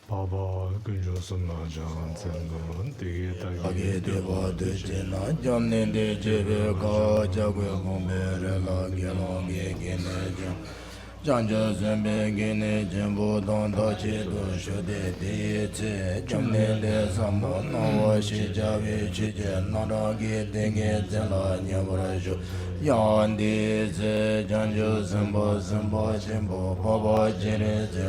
Baba Kunjosum Najan Sengon Age deva de chena jamne de jebe ka jagwe gombe la gelong ge gene jam janja zembe gene jembo don da che do shode de che jamne de sambo no wa shi jawe chi je na da ge de ge zela nyabra jo yan de ze janjo zembo zembo jembo baba jere ze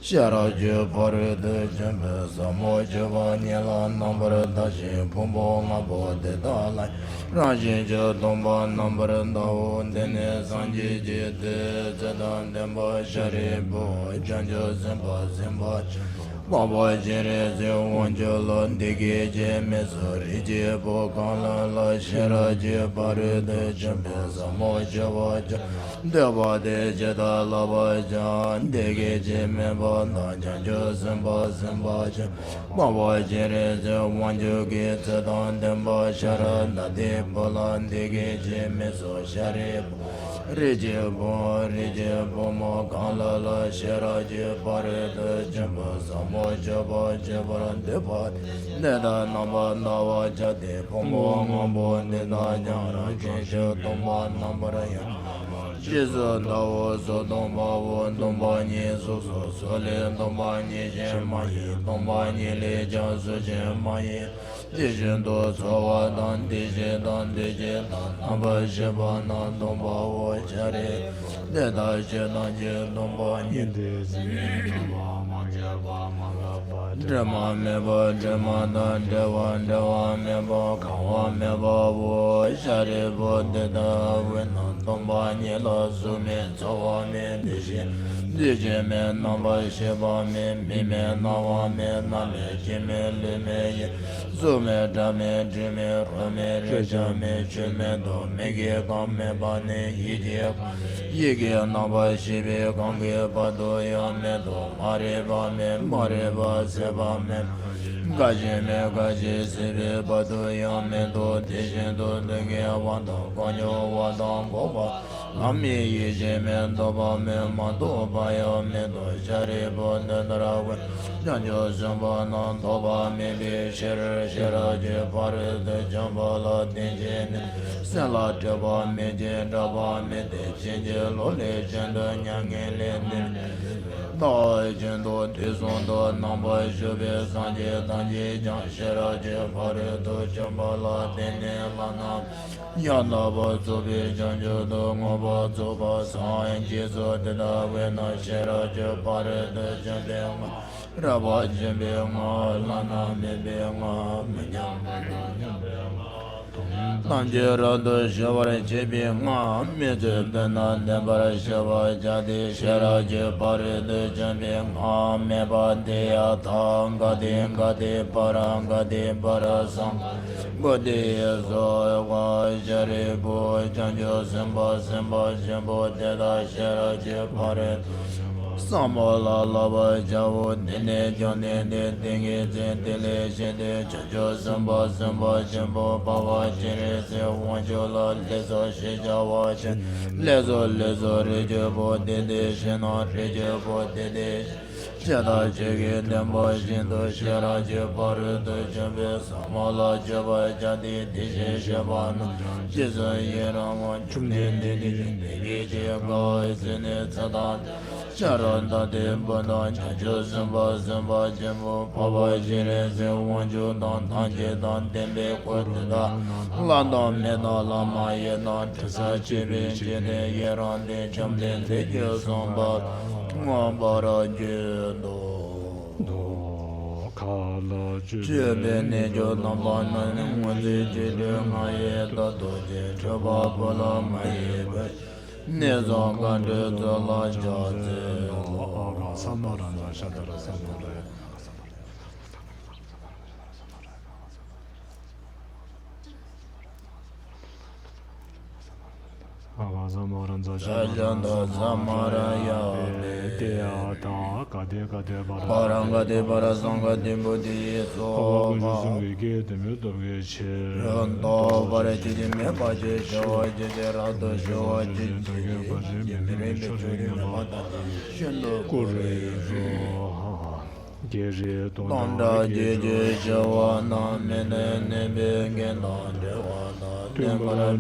Shartse pare de jembe samo jeva nyela nambar dashi pumbo ngabo de dalai Rajin je domba nambar dao dene sanji je de zedan demba sharibo janjo zemba zemba Baba jere ze wanjala dege je mesori je bokala la Shartse pare de jembe samo jeva deva de jeda lava jan dege je meba na janjo zemba zemba je Baba jere ze wanjo ge zedan demba shara na de bolan dege je meso sharibo Rije bo mo kala la Shartse pare de jemba samo jeba jebaran deba neda namba nawa jade pombo ngombo neda nyara jensho tomba nambara ya Jizo dawo so tomba wo tomba nye so so so le tomba nye jen ma yi tomba nye le jan so jen ma yi Dijin do so wa dan dijin dan namba jeba na tomba wo jare neda jena je tomba nye Dharma meba dharma dan dewa meba kawa meba wo shari bo deda wena tomba nye la su me tsawa me dije me namba sheba me mi me nawa me na me ji me li me ye su me dra me ji me ro me re ja me chi me do me ge kam me ba ne yi ge namba shibe kam ge ba do ya me do ma re ba se Deba Me Gaji Me Gaji Sibi Badu Yang Me Do Tishin Do Degi Wando Gonyo Wadang Goba Nami Yi Me Doba Me Mando Baya Me Do Shari Bo Nendara We Janjo Samba Nan Doba Me Bi Shir Shira Je Pari De Jamba La Tinjin Sela Jaba Me Je Daba Me De Chinje Lo Le Chenda Nyangen Le Da Jendo Tison Do Namba Shube Sanje Tanji Jan Shira Je Pari Do Jamba La Tinjin La Nam Yana Ba Zubi Janjo Do Ngoba Zuba San Jizo Dida Wena Shira Je Pari Do Jamba Rabba Jimbe Ma Lana Mebe Ma Menyam Tanjira Do Shavare Chibi Ma Meze Dena Dembara Shava Jadi Shara Je Pari Do Jimbe Ma Meba Deya Tanga Dinga De Paranga De Parasang Godi Zo Wa Jari Bo Janjo Simba Simba Jimbo Deda Shara Je Pari Samala Lava Javo Dine Jone De Dingi Zendele Shede Chajo Samba Samba Jimbo Bava Jire Se Wanjola Lezo Shijawa Chen Lezo Lezo Rejabo Dede Shena Rejabo Dede Shada Chege Dembo Shindo Shara Jeparu Do Jembe Samala Java Jadi Dishe Shabana Jizo Yerama Chumne Dede Dege Jega Isene Sadan Sharanda De Bana Chajo Samba Samba Jembo Pava Jire Se Wanjo Dan Tanje Dan Dembe Kotida Landa Mena Lama Yenan Tasa Chibi Jene Yeran De Jamden Teke Samba Ngambara Jendo Do Kala Jebe Nejo Nambana Nwazi Jide Maye Tato Je Chaba Pala Maye Be Nezon Gande Zala Jate Samaranda Shadara Samara Zamaranza Jajanda Zamaraya Dea Da Kade Kade Bara Paranga De Barasanga De Budi Sova Gaden Che Rando Vareti De Mebaje Shawa Jejerado Shawa Jejere Churi Mata Shendo Gere Donda Jeje Shawa Na Mene Nebe Gena Dewana Dembara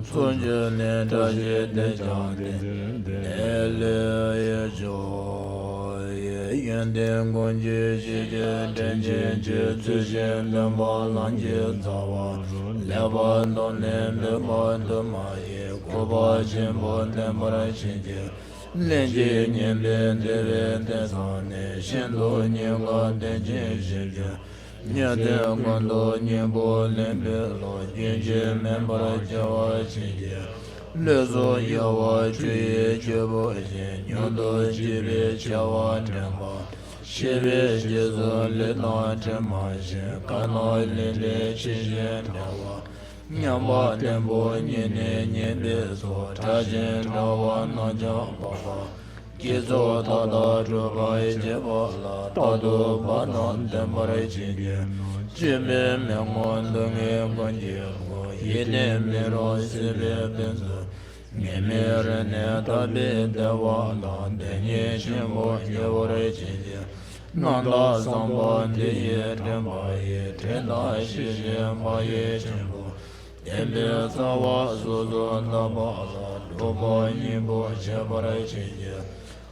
Sunje Nenda Jede Jande Ele Yejo Yende Gonje Jije Denje Jeze Lemba Lanje Zawa Leba Donem Leba Demaye Koba Jimbo Dembara Shinje Lenje Nyembe Deve Desane Shendo Nyega Denje Jije Nyade Gondo Nyembo Lembe Lo Jinje Membara Jawa Shinje Lezo Yawa Chuye Jebo Jin Nyondo Jibe Chawa Demba Shibe Jezo Lena Tema Shin Kana Lele Chishen Dewa Nyamba Dembo Nyene Nyembe So Tajin Dawa Naja Baba Kizo Tada Juba Jebo La Tado Banan Dembara Chinge Jime Mengon Dunge Gonje Yene Mero Sibe Benzo Nemere Ne Tabi Dewa La Denye Shimbo Yevore Chinge Nanda Samba Deye Demba Ye Tenda Shishe Maye Chimbo Dembe Sawa Suzo Naba La Doba Nyimbo Shebare Chinge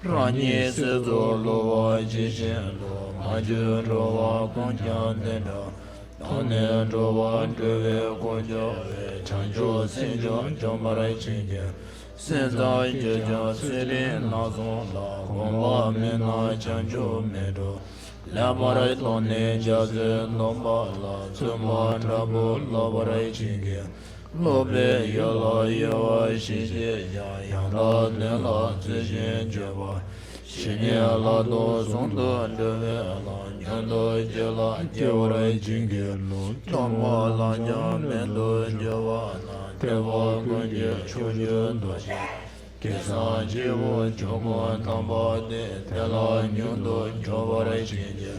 Rani Sizo Lowa Jishen Lo Maju Rowa Konjan Denda Tane Rowa Deve Konjo Chanjo Sinjo Jomare Chinge Senza Jeja Siri Nazon La Gomba Mena Chanjo Medo Labare Tone Jaze Nomba La Tsuma Rabo Labare Chinge Lobe Yala Yawa Shije Yala Nela Zishin Jeva Shinye La Do Sondo Deve La Nyando Jela Jevare Chinge Tomo La Jamendo Jeva Na Deva Gonje Chojo Doshi Kesa jivo chobo tamba de tela nyundo chobare chenje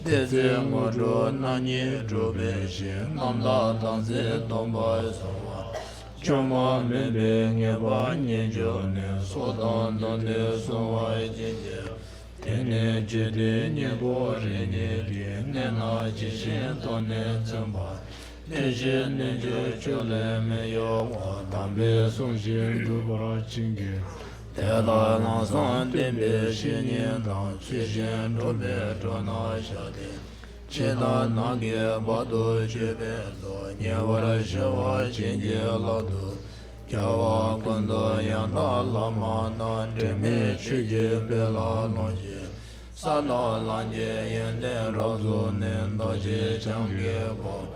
Deze ngojo nanyi chobe she Nanda tanze tomba sawa Choma mebe ngeba nyejo ne Sodan dande sowa chenje Tene jede nyebo renye die Nena jishin tone tsamba Neje neje chole me yo wa Tambe Songxie Dubara Chinge Tela lansan tembe shenye tang Tsushen chobe chona shade Chena nage bado chebe do Nyevara shewa chenje lado Kyawa kondo yanda lama nan Teme chuje bela lonje Sana lanje yende razo nenda je change bo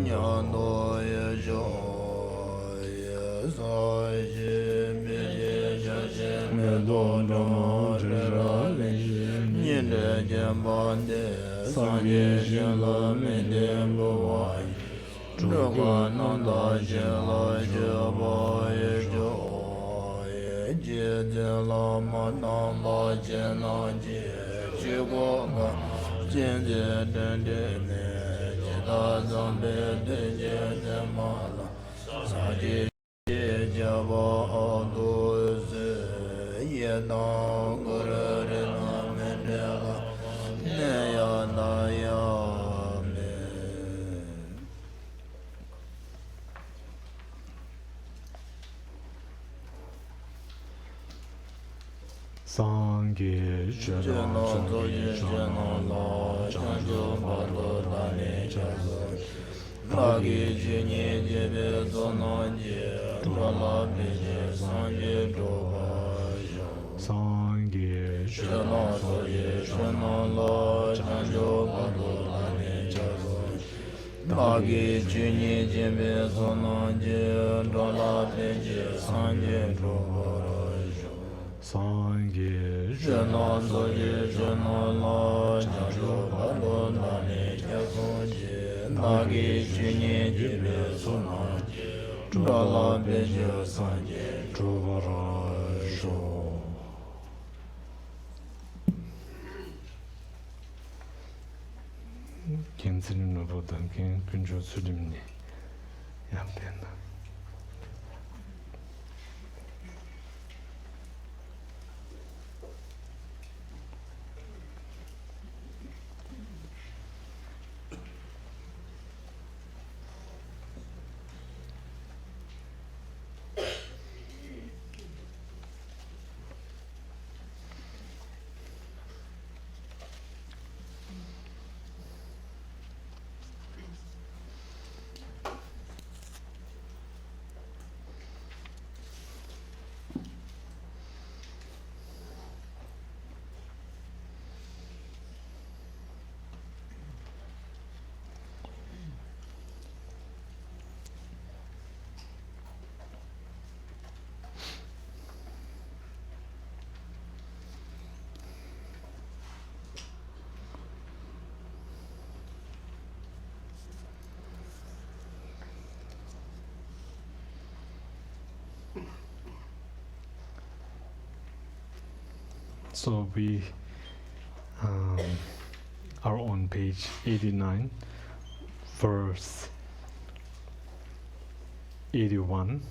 Nyando ye jo ye sa ye me ye ja ye me do no je ra le ye Nyende jambande san ye shen la me de bo wa Choga nanda je la je ba ye jo ye je de la ma nam ba je na je je go ga jen je den de ne da zambe de je de ma la sa je je ba do se ye na go re na me de la ne ya na ya me Sangye Jeno zoye jeno la chanjo bado dane chazo Lagi jenye jebe zono je Drala beje sanje droga jo Sangye Jeno zoye jeno la chanjo bado dane chazo Lagi jenye jebe zono je Drala beje sanje droga Sangye Jena zoye jena la chanjo bado nane chakonje Nagi chinye jibe suna Drala beje sanje Dubara Jo Kenzini Nobo Danken Kunjo Sulimni Yamdena So we are on page 89, verse 81.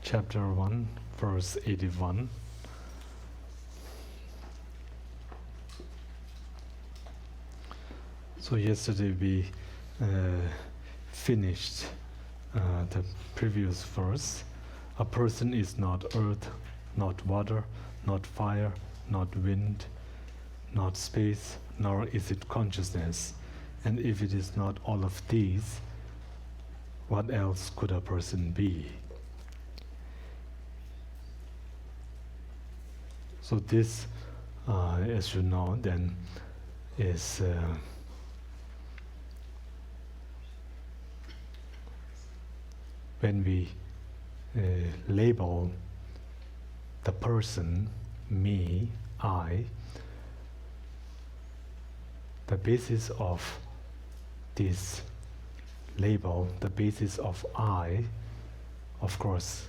Chapter 1, verse 81. So yesterday we finished the previous verse. A person is not earth, not water, not fire, not wind, not space, nor is it consciousness. And if it is not all of these, what else could a person be? So this, as you know, then is when we label the person, me, I, the basis of this label, the basis of I, of course,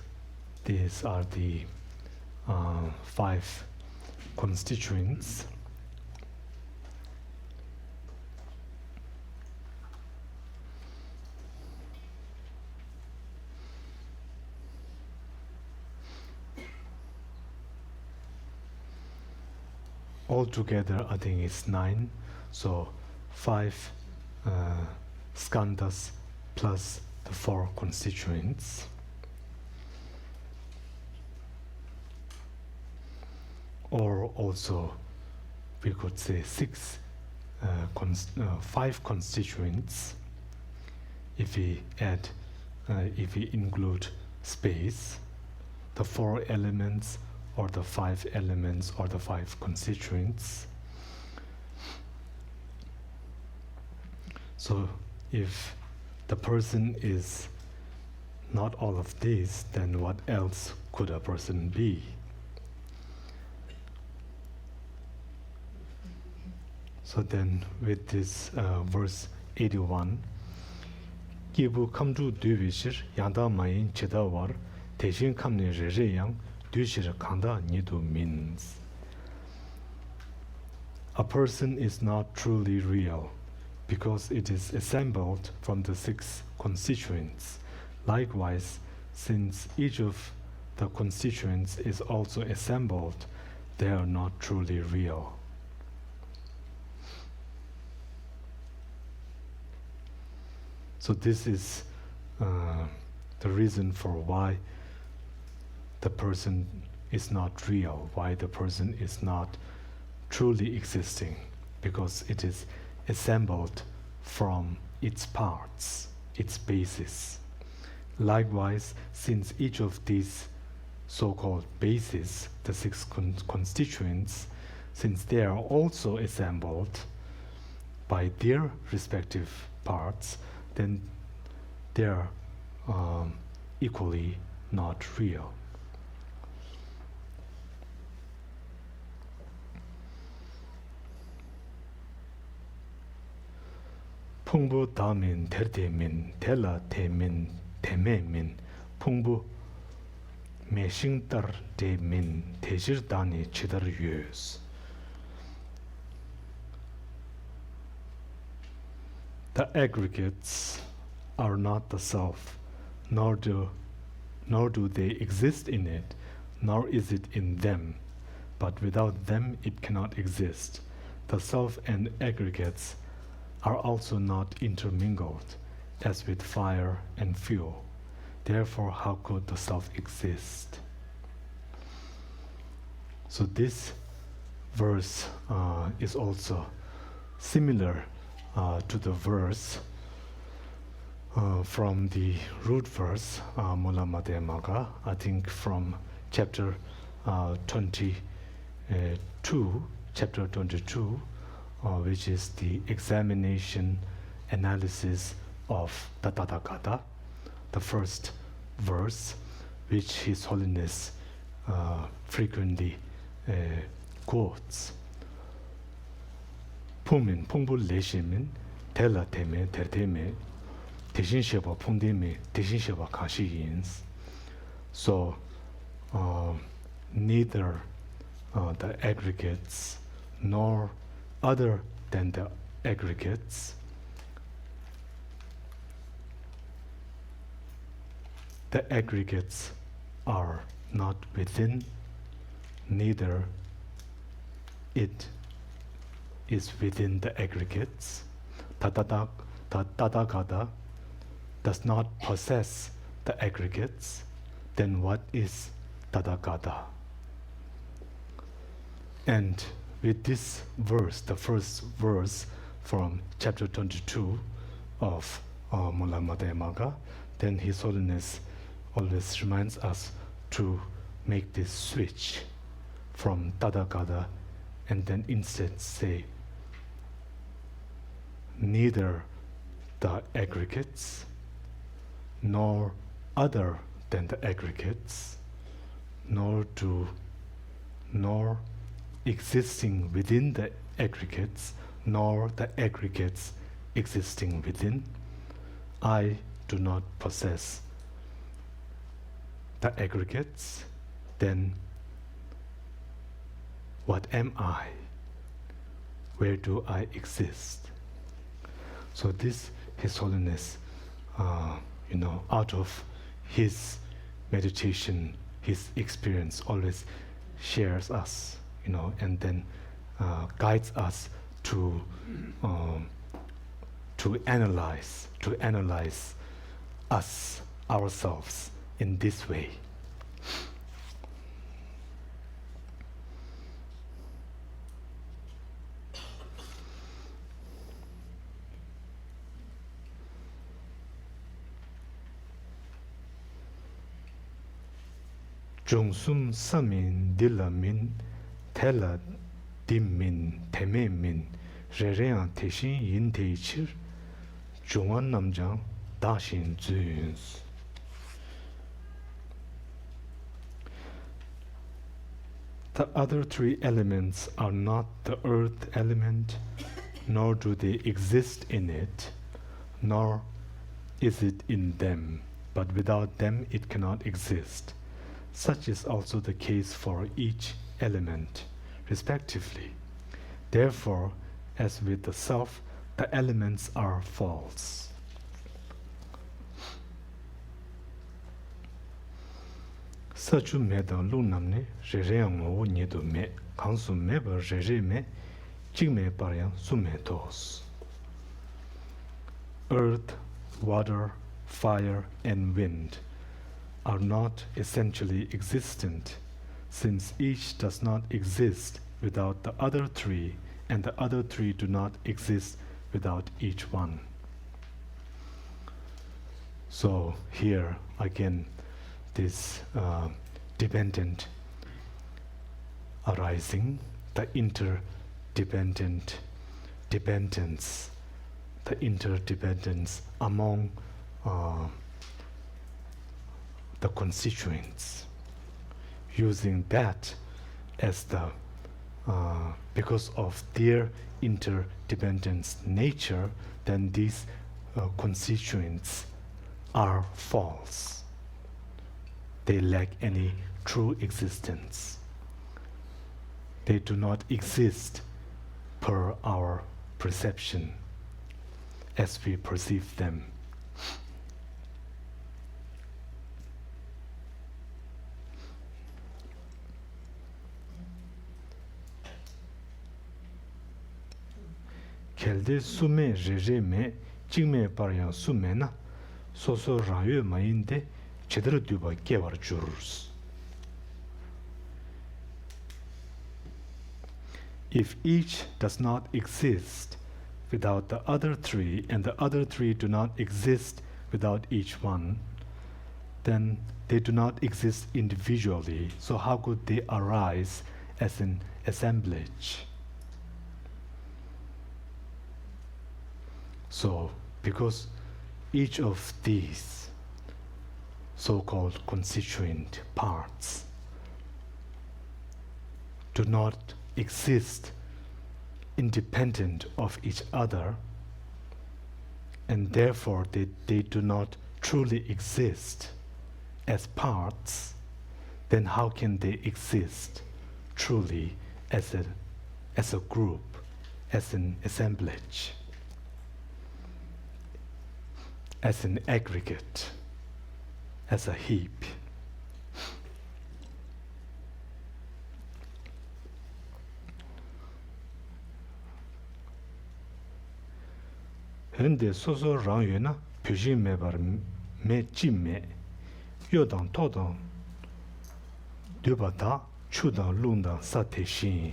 these are the 5 constituents. Altogether, I think it's 9. So 5 skandhas plus the 4 constituents. Or also, we could say 5 constituents if we add, if we include space, the 4 elements, or the 5 elements, or the 5 constituents. So if the person is not all of these, then what else could a person be? So then with this verse 81, Kibu kamdu duwishir yanda mayin chidawar teshin kamne re yang dushir kanda nidu means a person is not truly real because it is assembled from the 6 constituents. Likewise, since each of the constituents is also assembled, they are not truly real. So this is the reason for why the person is not real, why the person is not truly existing, because it is assembled from its parts, its basis. Likewise, since each of these so-called bases, the 6 constituents, since they are also assembled by their respective parts, then they are equally not real. 풍부 다민 대대민 텔라 대민 대매민 풍부 매싱터 대민 대실다니 치더유스. The aggregates are not the self, nor do they exist in it, nor is it in them, but without them it cannot exist. The self and aggregates are also not intermingled, as with fire and fuel. Therefore, how could the self exist? So this verse is also similar to the verse from the root verse, Mula Madhyamaka, I think from chapter 22, which is the examination analysis of the Tathagata, the first verse, which His Holiness frequently quotes. Pumin, Pungbu Leshimin, Tela Teme, Terteme, Tishin Sheba Pungdeme, Tishin Sheba Kashi Yins. So, neither the aggregates nor other than the aggregates, the aggregates are not within, neither it is within the aggregates. Tathagata does not possess the aggregates. Then what is Tathagata? And with this verse, the first verse from chapter 22 of Mula Madhyamaka, then His Holiness always reminds us to make this switch from Tathagata and then instead say, neither the aggregates nor other than the aggregates, nor existing within the aggregates, nor the aggregates existing within, I do not possess the aggregates, then what am I? Where do I exist? So this His Holiness, out of his meditation, his experience, always shares us, and then guides us to analyze us, ourselves, in this way. Jongsum samin dilamin tela dimmin tememin rerean teshin yin teichir jongan namjang dashin zuyuns. The other three elements are not the earth element, nor do they exist in it, nor is it in them, but without them it cannot exist. Such is also the case for each element, respectively. Therefore, as with the self, the elements are false. Sachu me dan lu namne re re yang mo nye do me kang su me ba re re me jing me par yang su me tos. Earth, water, fire, and wind are not essentially existent, since each does not exist without the other three, and the other three do not exist without each one. So here again, this dependent arising, the interdependent dependence, the interdependence among the constituents, using that as the because of their interdependence nature, then these constituents are false. They lack any true existence. They do not exist per our perception as we perceive them. Kelde sume re me jingme paryan sume na soso rangyo mayinde chedra duba kewar jururs. If each does not exist without the other three, and the other three do not exist without each one, then they do not exist individually. So how could they arise as an assemblage? So, because each of these so-called constituent parts do not exist independent of each other, and therefore they do not truly exist as parts, then how can they exist truly as a group, as an assemblage, as an aggregate, as a heap? Hende soso rangyo na pyujin me bar me jim me yodang todang dubata chudang lungdang sate shin.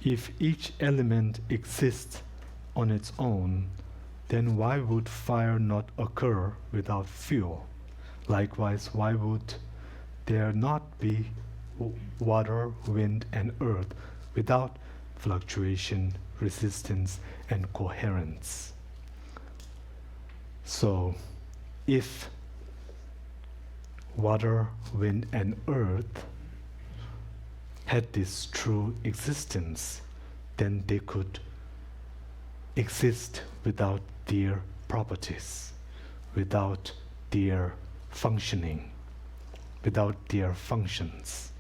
If each element exists on its own, then why would fire not occur without fuel? Likewise, why would there not be water, wind, and earth without fluctuation, resistance, and coherence? So, if water, wind, and earth had this true existence, then they could exist without their properties, without their functioning, without their functions.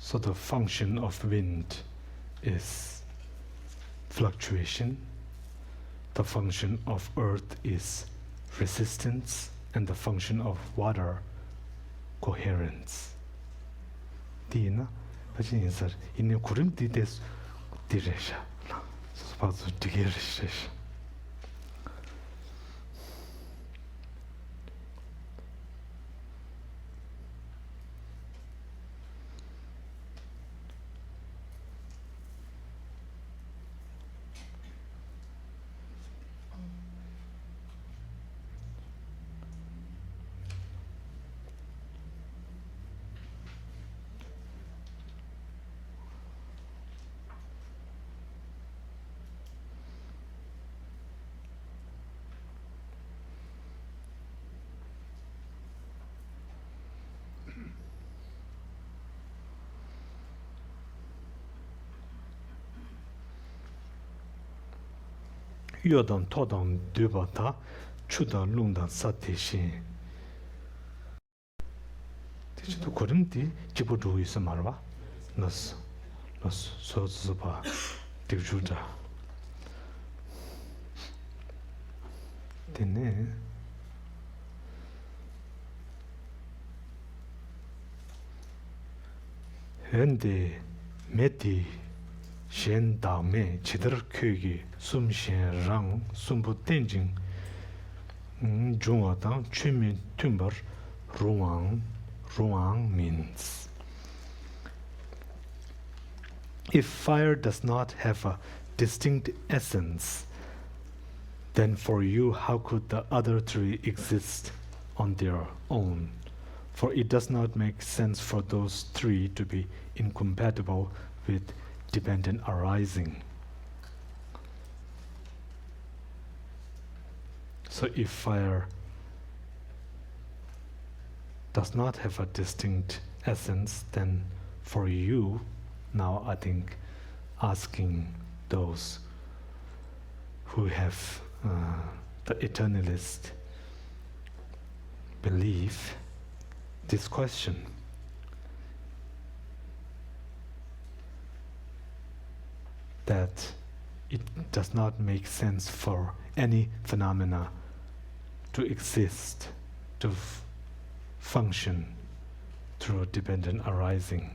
So the function of wind is fluctuation, the function of earth is resistance, and the function of water, coherence. Dina, bajin insar, inne kurim dides diresha. Spazu digeresha. Yodan todan dubata, chudan lungdan satishin. Tichitu kurim di jibu duhi samarwa, nas so zuba digjuda. Tene hende meti shen da me chidar kyugi sum shen rang sumbu tenjing zhungwa dang chumi tumbar ruang means. If fire does not have a distinct essence, then for you how could the other three exist on their own? For it does not make sense for those three to be incompatible with dependent arising. So if fire does not have a distinct essence, then for you, now I think asking those who have the eternalist belief this question. That it does not make sense for any phenomena to exist, to function through dependent arising.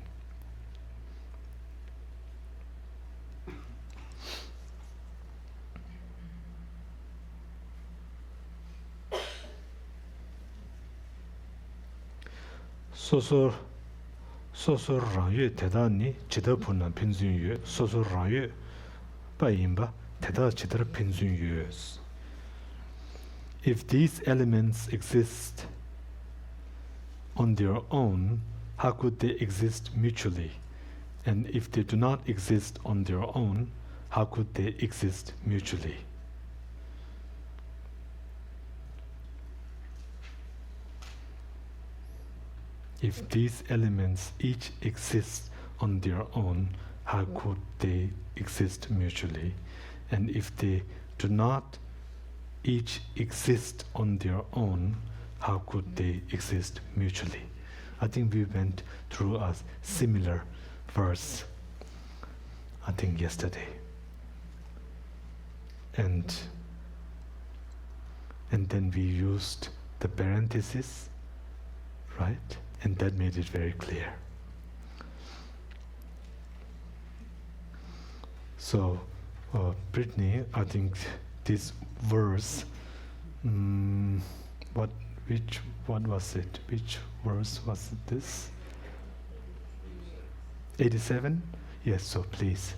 소소 rangye teda ni chida puna pinzun yue, soso rangye pa yinba teda chidar pinzun yue. If these elements exist on their own, how could they exist mutually? And if they do not exist on their own, how could they exist mutually? If these elements each exist on their own, how could they exist mutually? And if they do not each exist on their own, how could they exist mutually? I think we went through a similar verse, I think yesterday. And then we used the parenthesis, right? And that made it very clear. So, Brittany, I think this verse, what was it? Which verse was this? 87? Yes, so please.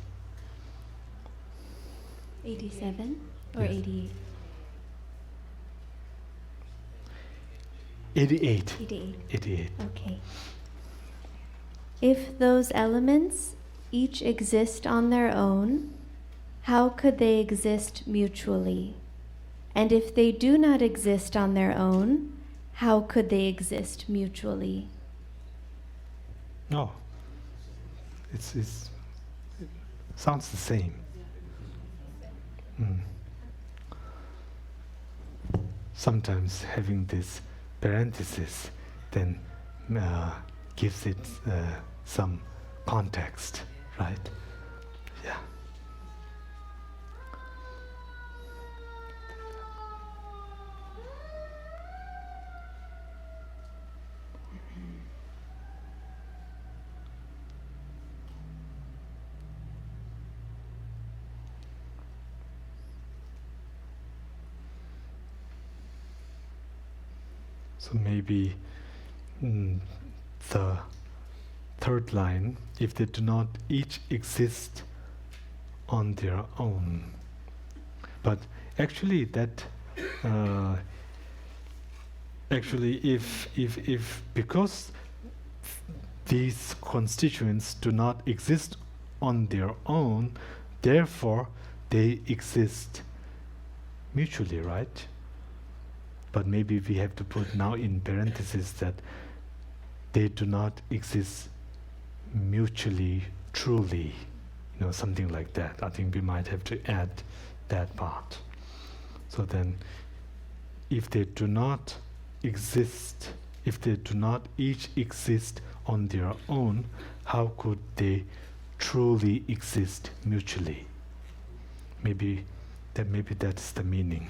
87 or Yes. 88? 88. 88. 88. Okay. If those elements each exist on their own, how could they exist mutually? And if they do not exist on their own, how could they exist mutually? No, it sounds the same. Sometimes having this parenthesis then gives it some context, right? Yeah. So maybe the third line, if they do not each exist on their own. But actually that if because these constituents do not exist on their own, therefore they exist mutually, right? But maybe we have to put now in parentheses that they do not exist mutually, truly, something like that. I think we might have to add that part. So then, if they do not exist, if they do not each exist on their own, how could they truly exist mutually? Maybe that's the meaning.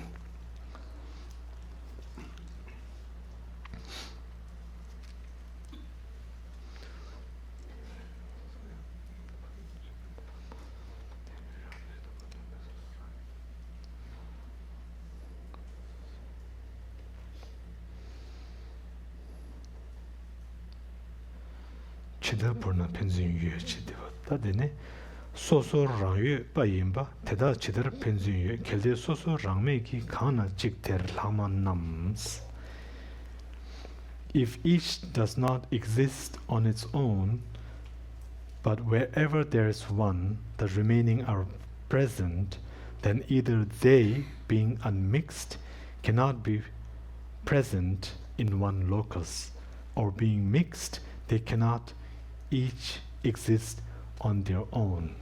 chida purna penzun yue chidiwa. Tadine soso rangye pa yinba, teda chidar penzun yue, kelde soso rangme ki kana chikter lama nams. If each does not exist on its own, but wherever there is one, the remaining are present, then either they, being unmixed, cannot be present in one locus, or being mixed, they cannot each exist on their own.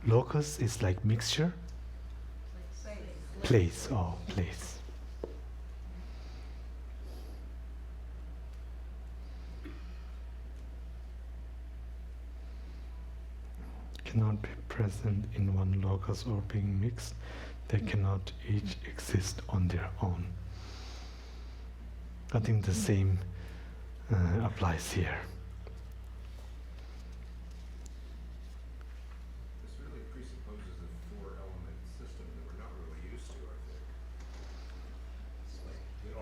Locus is like mixture? Place, oh, place. Cannot be present in one locus or being mixed, they cannot each exist on their own. I think the same applies here. This really presupposes a four-element system that we're not really used to, I think. It's like that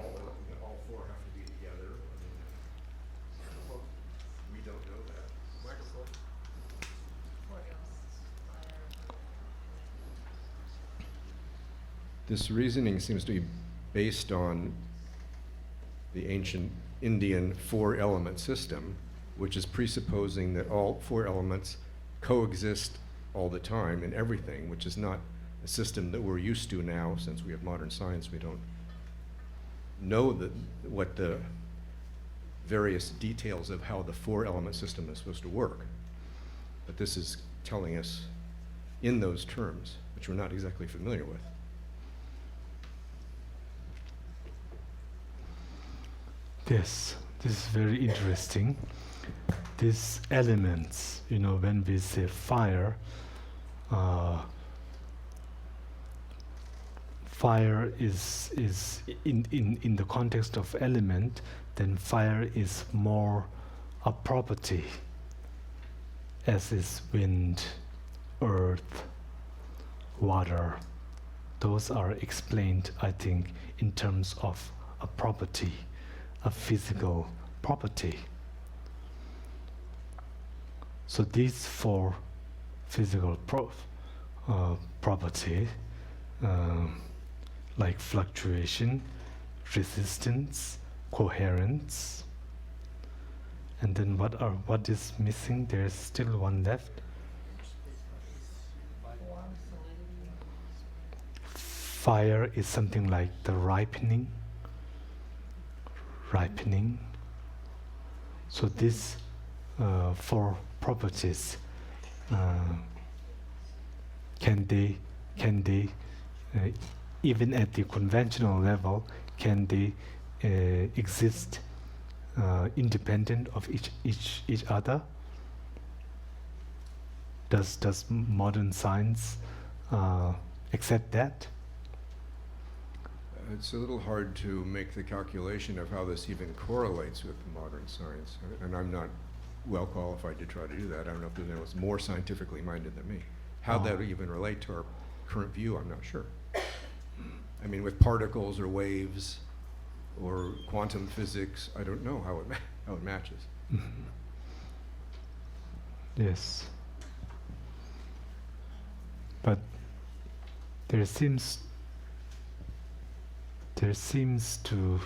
all four have to be together. I mean, well, we don't know that. Microphone. This reasoning seems to be based on the ancient Indian four-element system, which is presupposing that all four elements coexist all the time in everything, which is not a system that we're used to now. Since we have modern science, we don't know what the various details of how the four-element system is supposed to work. But this is telling us in those terms, which we're not exactly familiar with. Yes, this is very interesting. These elements, when we say fire, fire is in the context of element, then fire is more a property, as is wind, earth, water. Those are explained, I think, in terms of a property, a physical property. So these four physical property, like fluctuation, resistance, coherence, And then what is missing? There's still one left. Fire is something like the ripening. So these four properties, can they even at the conventional level, can they exist independent of each other? Does modern science accept that? It's a little hard to make the calculation of how this even correlates with modern science, and I'm not well qualified to try to do that. I don't know if there's anyone who's more scientifically minded than me. How that would even relate to our current view, I'm not sure. I mean, with particles or waves or quantum physics, I don't know how it matches. Mm-hmm. Yes. But there seems to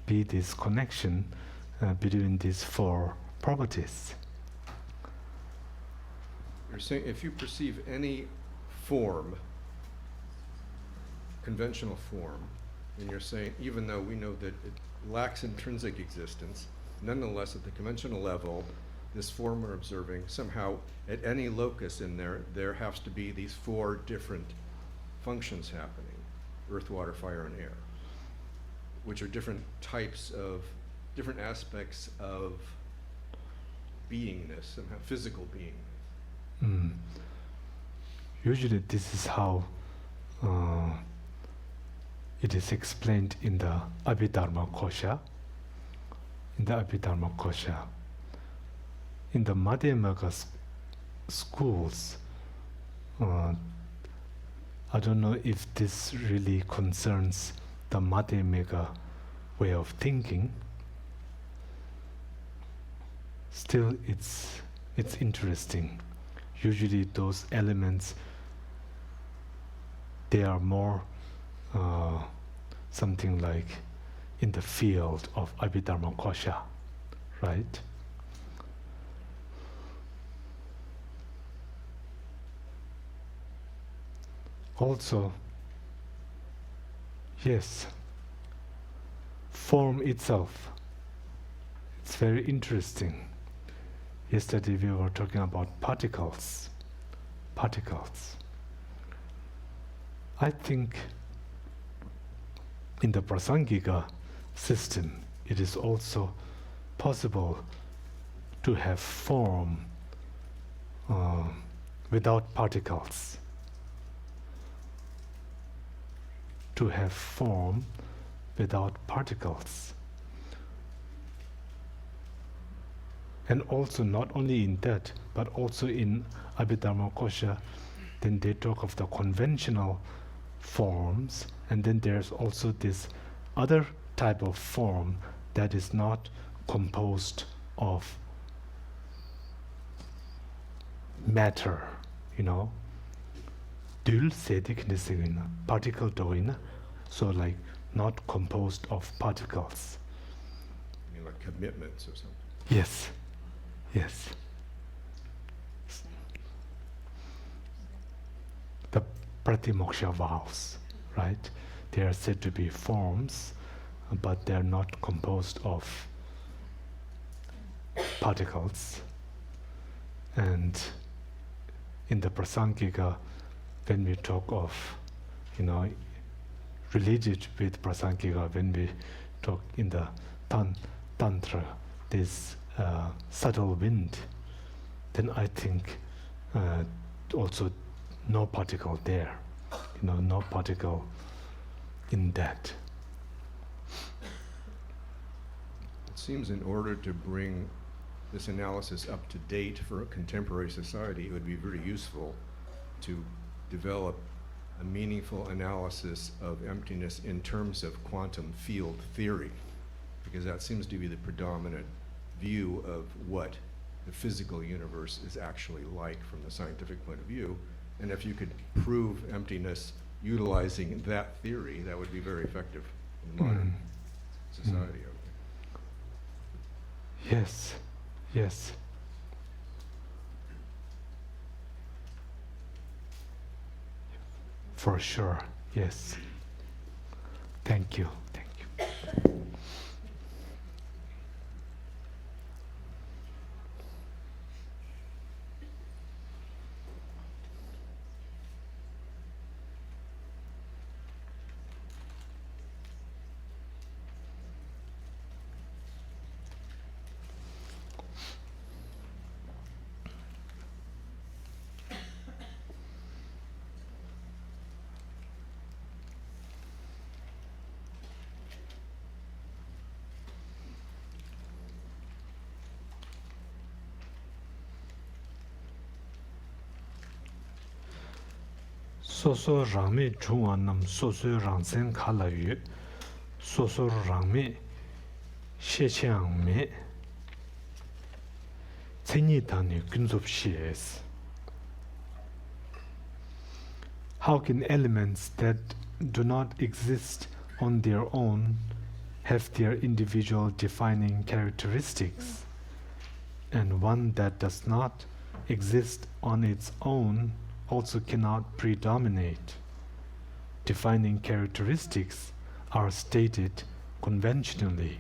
be this connection between these four properties. You're saying if you perceive any form, conventional form, and you're saying even though we know that it lacks intrinsic existence, nonetheless at the conventional level, this form we're observing, somehow at any locus in there has to be these four different functions happening: earth, water, fire, and air, which are different types of, different aspects of beingness, somehow physical beingness. Usually this is how it is explained in the Abhidharma Kosha. In the Madhyamaka schools, I don't know if this really concerns the Madhyamaka way of thinking. Still, it's interesting. Usually those elements, they are more something like in the field of Abhidharma Kosha, right? Also, yes, form itself, it's very interesting. Yesterday we were talking about particles. I think in the Prasangika system, it is also possible to have form without particles. To have form without particles. And also not only in that, but also in Abhidharma Kosha, then they talk of the conventional forms, and then there's also this other type of form that is not composed of matter, particle doina, so like not composed of particles. You mean like commitments or something? Yes. The pratimoksha vows, right? They are said to be forms, but they are not composed of particles. And in the Prasangika, when we talk of, related with Prasangika, when we talk in the Tantra, this subtle wind, then I think also no particle there, no particle in that. It seems in order to bring this analysis up to date for a contemporary society, it would be very useful to develop a meaningful analysis of emptiness in terms of quantum field theory, because that seems to be the predominant view of what the physical universe is actually like from the scientific point of view. And if you could prove emptiness utilizing that theory, that would be very effective in modern society. Yes, yes. For sure, yes. Thank you, thank you. 소소 랑미 중원남 소소 랑센 칼라유 소소 랑미 셰치앙미 체니단이 근접시에스. How can elements that do not exist on their own have their individual defining characteristics, and one that does not exist on its own also cannot predominate? Defining characteristics are stated conventionally.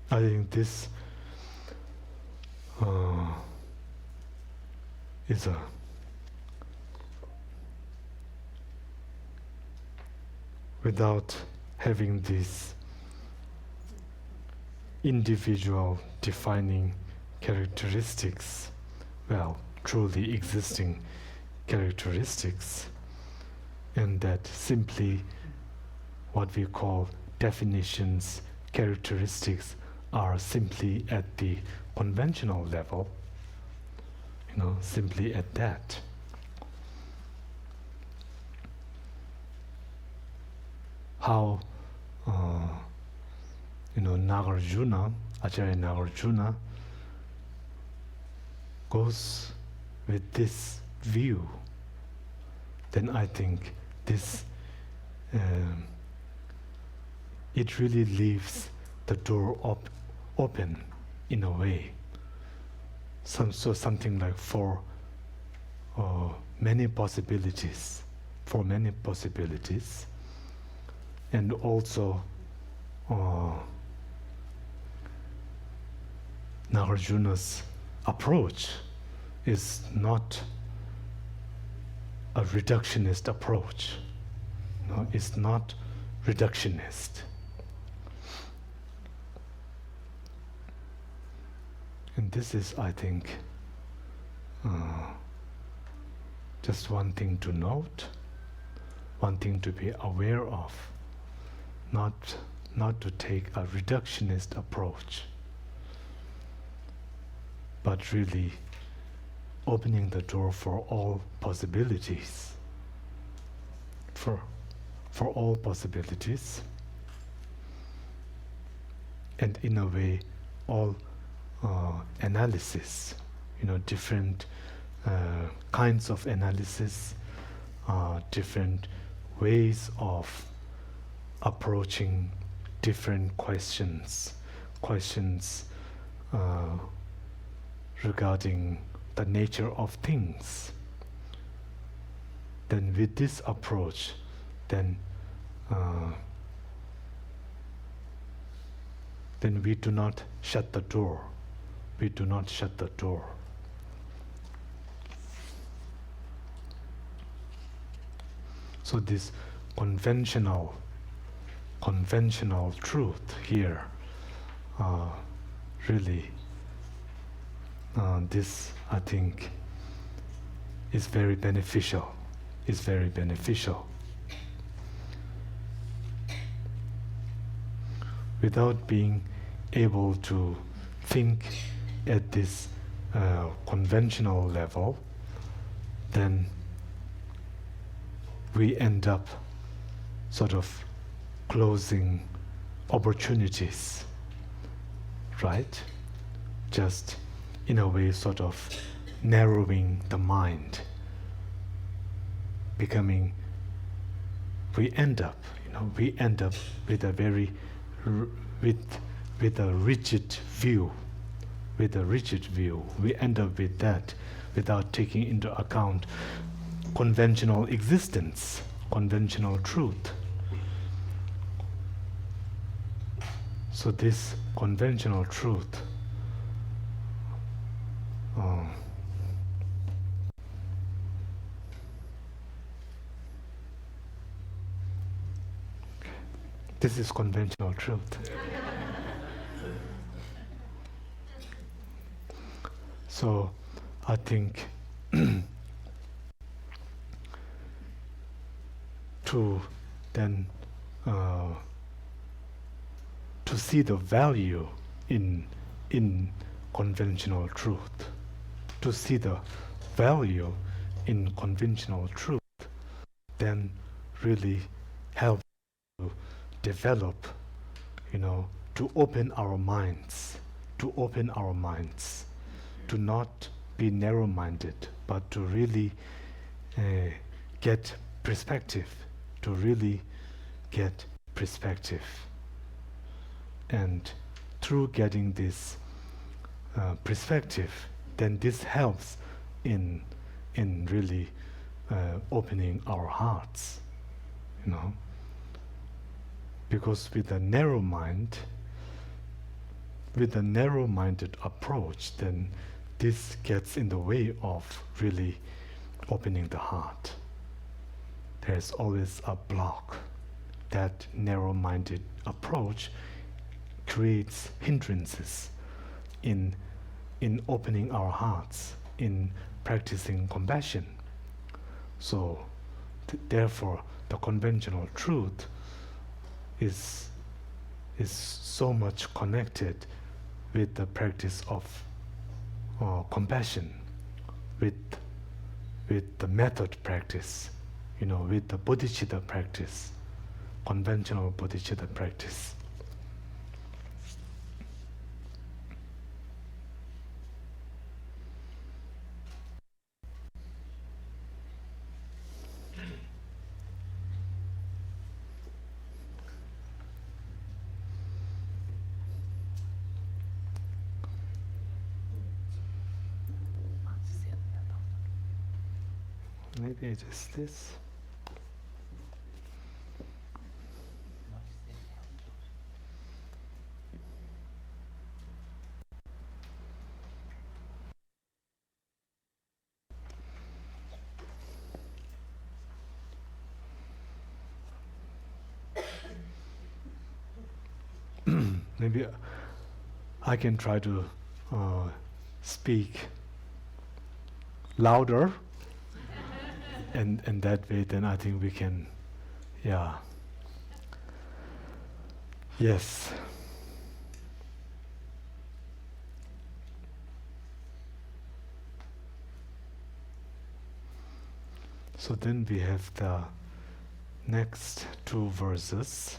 I think this is a without having this individual defining characteristics, well, truly existing characteristics, and that simply what we call definitions, characteristics are simply at the conventional level, simply at that. How, Nagarjuna, Acharya Nagarjuna, goes with this view, then I think this, it really leaves the door open in a way. Something like for many possibilities, and also Nagarjuna's approach is not a reductionist approach. No, it's not reductionist. And this is, I think, just one thing to note, one thing to be aware of, not to take a reductionist approach, but really opening the door for all possibilities, for all possibilities, and in a way, all analysis, different kinds of analysis, different ways of approaching different questions regarding the nature of things. Then with this approach, then we do not shut the door. We do not shut the door. So this conventional truth here, really, this I think is very beneficial. Without being able to think at this conventional level, then we end up sort of closing opportunities, right? Just in a way sort of narrowing the mind, becoming, we end up with a very with a rigid view. We end up with that without taking into account conventional existence, conventional truth. So this conventional truth this is conventional truth. So I think to then to see the value in conventional truth, to see the value in conventional truth, then really help to develop, to open our minds, to not be narrow-minded, but to really get perspective, And through getting this perspective, then this helps in really opening our hearts, Because with a narrow-minded approach, then this gets in the way of really opening the heart. There's always a block. That narrow-minded approach creates hindrances in opening our hearts, in practicing compassion. So, therefore, the conventional truth is so much connected with the practice of compassion, with the method practice, with the bodhicitta practice, conventional bodhicitta practice. Maybe it is this. Maybe I can try to speak louder. And that way, then I think we can, yes. So then we have the next two verses.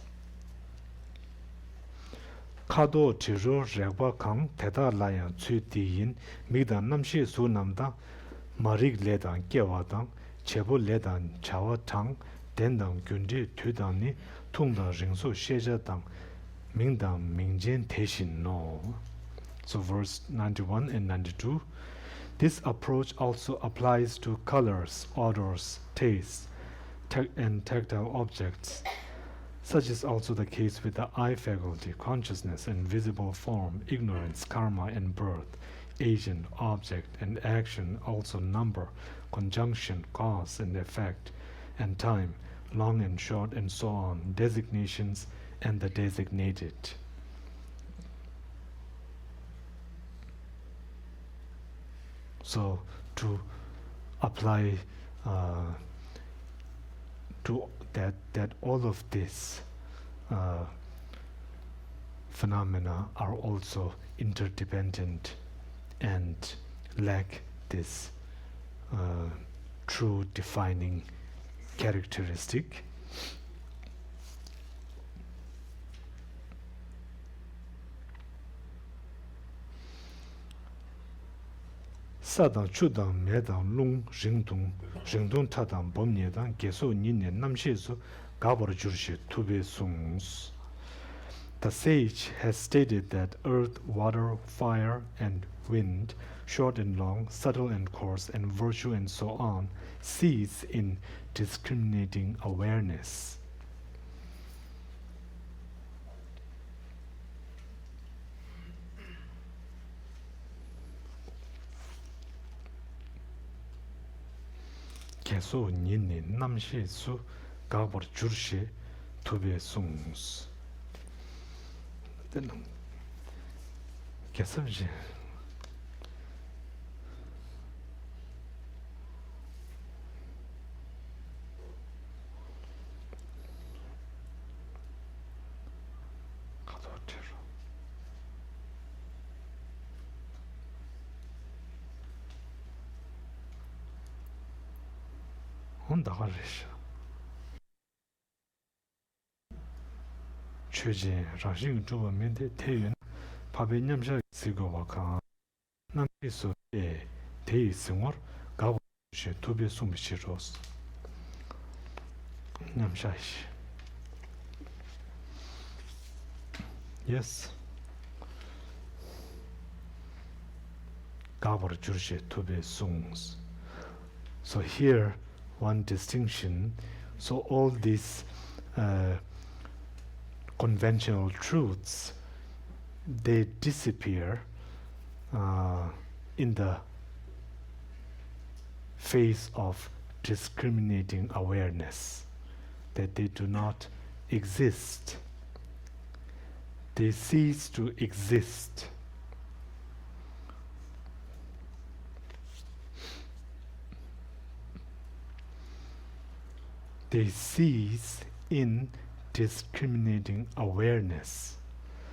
Kado tiro rekwa kang teta layan tsui di yin migdan namshi su namda marik ledan kewadang Chebo ledan chawa tang, dendang gyundi tudang ni tungdang ringso sheja tang, mingdang mingjen teshin no. So verse 91 and 92. This approach also applies to colors, odors, tastes, and tactile objects. Such is also the case with the eye faculty, consciousness and visible form, ignorance, karma and birth, agent, object, and action, also number, conjunction, cause and effect, and time, long and short, and so on, designations and the designated. So to apply to that all of this phenomena are also interdependent and lack this true defining characteristic. Sadang chudang medang lung ringdung tadang bomnyedang geso nine namshesu gabar jurshi tube sungs. The sage has stated that earth, water, fire, and wind, short and long, subtle and coarse, and virtue and so on, cease in discriminating awareness. Keso nini namshi su gabar jurshi tube sungs. Kesavji. Nagarjuna. Chöje rashing tuba mente teyun pabe nyamsha sigo waka nampi so teyi singor gabu she tube sumbishi ros nyamsha ishi. Yes. Gabu jurshe tube sungs. So here one distinction, so all these conventional truths, they disappear in the face of discriminating awareness, that they do not exist. They cease to exist. They cease in discriminating awareness.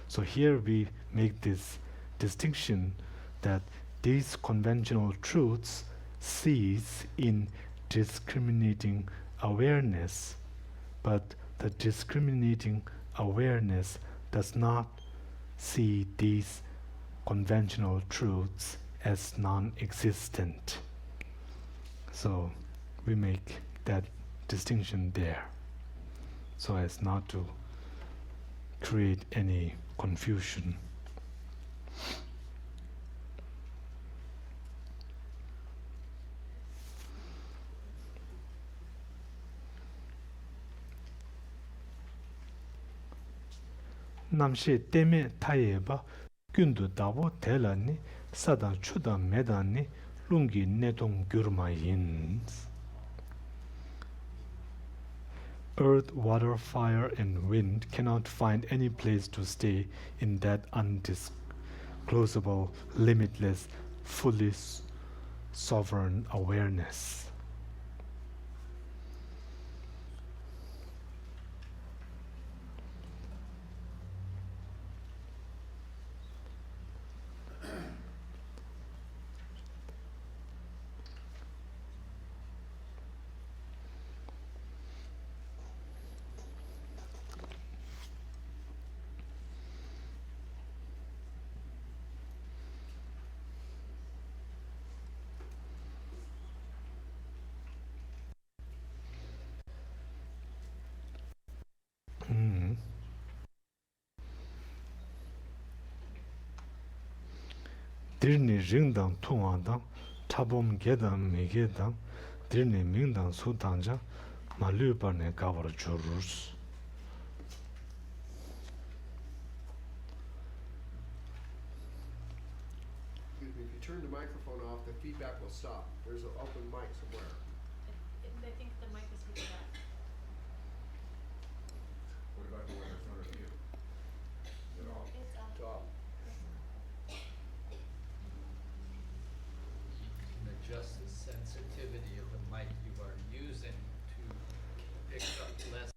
So here we make this distinction that these conventional truths cease in discriminating awareness, but the discriminating awareness does not see these conventional truths as non-existent. So we make that distinction there, so as not to create any confusion. Namshe teme tayeba gyundu dabo telani sadang chudang medani lungi nedong gyurma yins. Earth, water, fire, and wind cannot find any place to stay in that undisclosable, limitless, fully sovereign awareness. Dirni ringdang tungandang tabom gedang megedang dirni mingdang sudangja malubarne gabar jururs. Excuse me, if you turn the microphone off, the feedback will stop. There's an open mic somewhere. I think the mic is heated up. What about the one in front of you? Is it off? It's It's off. Adjust the sensitivity of the mic you are using to pick up less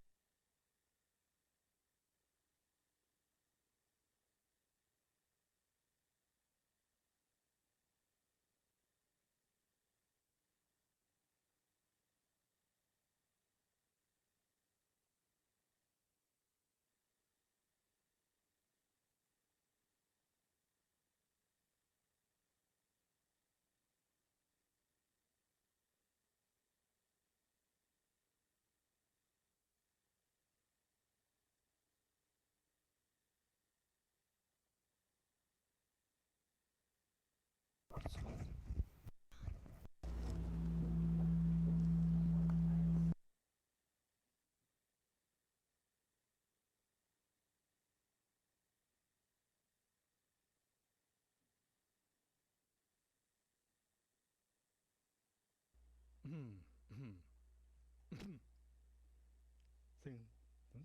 Sing,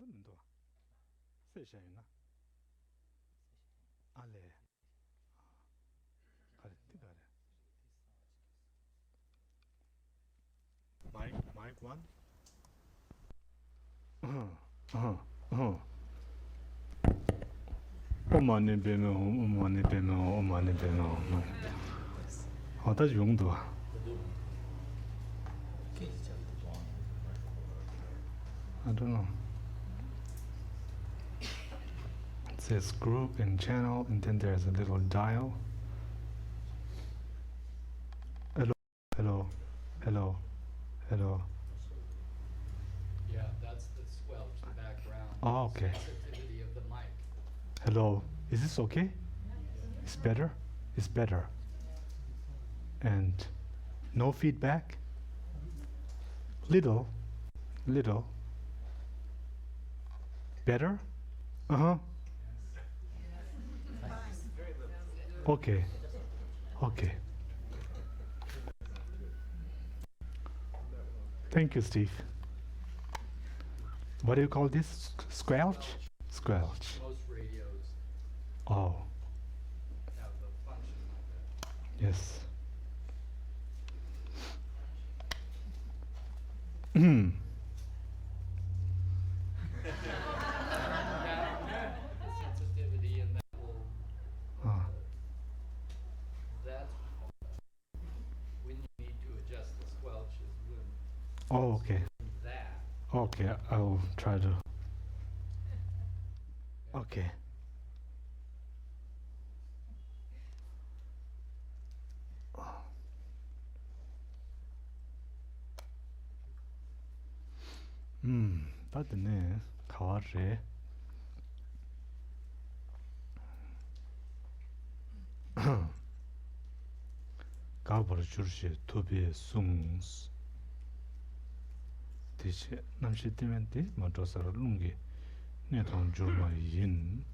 don't do. Say shayna. Ale. Tigare. Mic one. Omani beme. How does you do? I don't know. It says group and channel, and then there's a little dial. Hello. Yeah, that's the squelch, the background. Oh, okay. Sensitivity of the mic. Hello. Is this okay? It's better? It's better. And no feedback? Little. Better? Okay. Thank you, Steve. What do you call this? Squelch? Squelch. Most radios Oh, have a function like that. yes. The sensitivity, and that will, that's when you need to adjust the squelch is when Oh, okay. that. Okay, I'll try to. Okay. 맞네. 가와래. 가버려 줄시 토비 숭스. 대체 남시 때문에 맞아서 룽게 내통 줄마 인.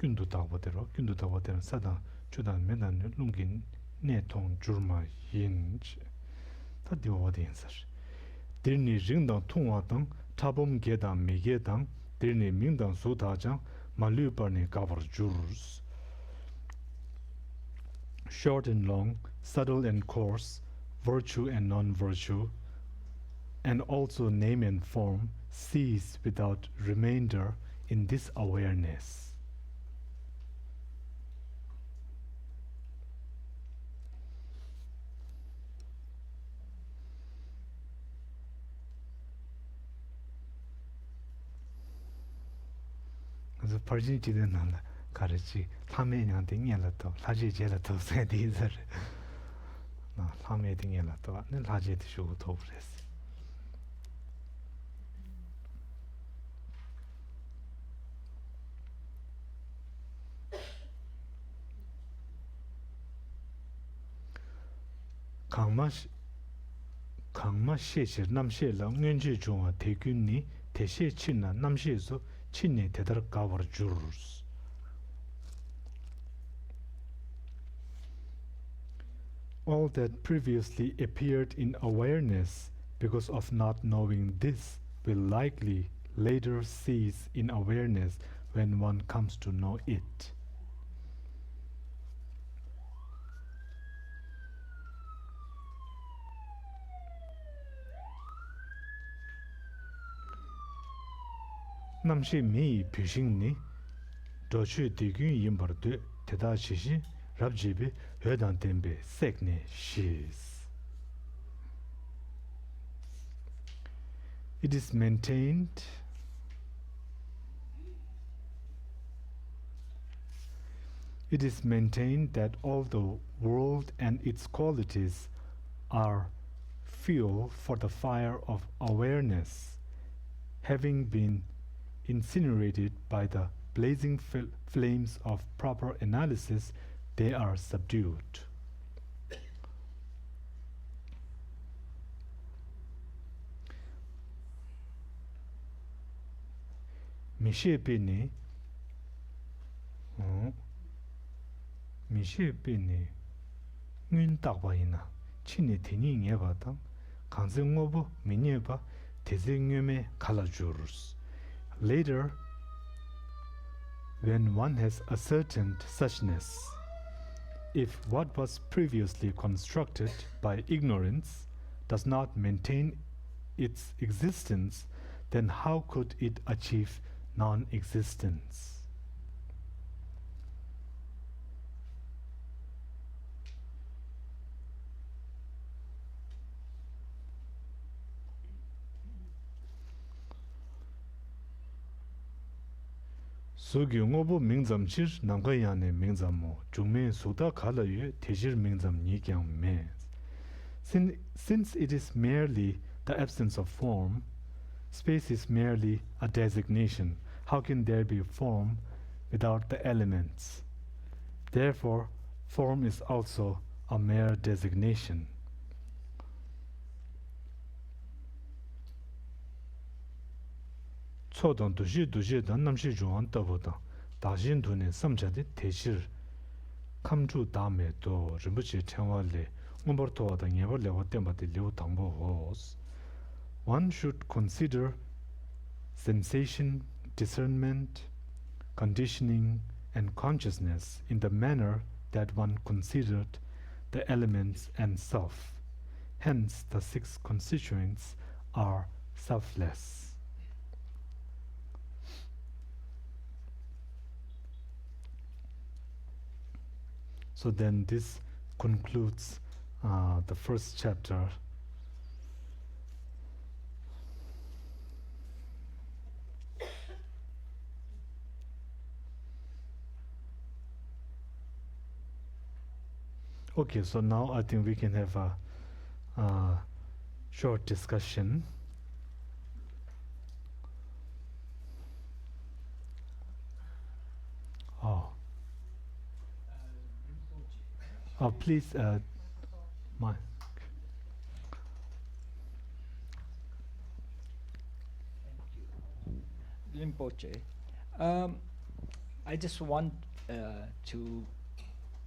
균도 다보대로 사다 주단 맨날 룽긴 내통 줄마 인지 다 디오디엔서 드니 링당 통화당 타범 계단 미계당 드니 민당 소다장 말류버니 가버 주르스 short and long, subtle and coarse, virtue and non-virtue, and also name and form cease without remainder in this awareness. 그래서 벌진지는 난 가르치 삼매냥 등이라도 사지제라도 세디들 나 삼매 등이라도 는 사지도 주고 도브레스 강마 시시 남시라 응연지 중화 대균니 대시 친나 남시에서 친니 대다르 가버 주르스 all that previously appeared in awareness because of not knowing this will likely later cease in awareness when one comes to know it. 남시 미 비싱니 도취 디균 임버드 대다시시 랍지비 회단템베 색네 시스 It is maintained that all the world and its qualities are fuel for the fire of awareness, having been incinerated by the blazing flames of proper analysis, they are subdued. Mishepene ngun takpa ina chini teni ngeba tang kanzi ngobu minyeba tezi ngume kala jurus. Later, when one has ascertained suchness, if what was previously constructed by ignorance does not maintain its existence, then how could it achieve non-existence? Sugyu ngobu mingzam chir namkayane mingzamo jungme suda kala yue tejir mingzam nikyang me. Since it is merely the absence of form, space is merely a designation. How can there be form without the elements? Therefore, form is also a mere designation. 초동 두시 단 남시 중앙 떠보다 다신 돈에 삼자데 대실 감주 다음에 또 rinpoche tenwale umbortoda nyevole watembate liu tangbo hos. One should consider sensation, discernment, conditioning, and consciousness in the manner that one considered the elements and self. Hence, the six constituents are selfless. So then this concludes the first chapter. Okay, so now I think we can have a short discussion. Please, Mike. Rinpoche, I just want to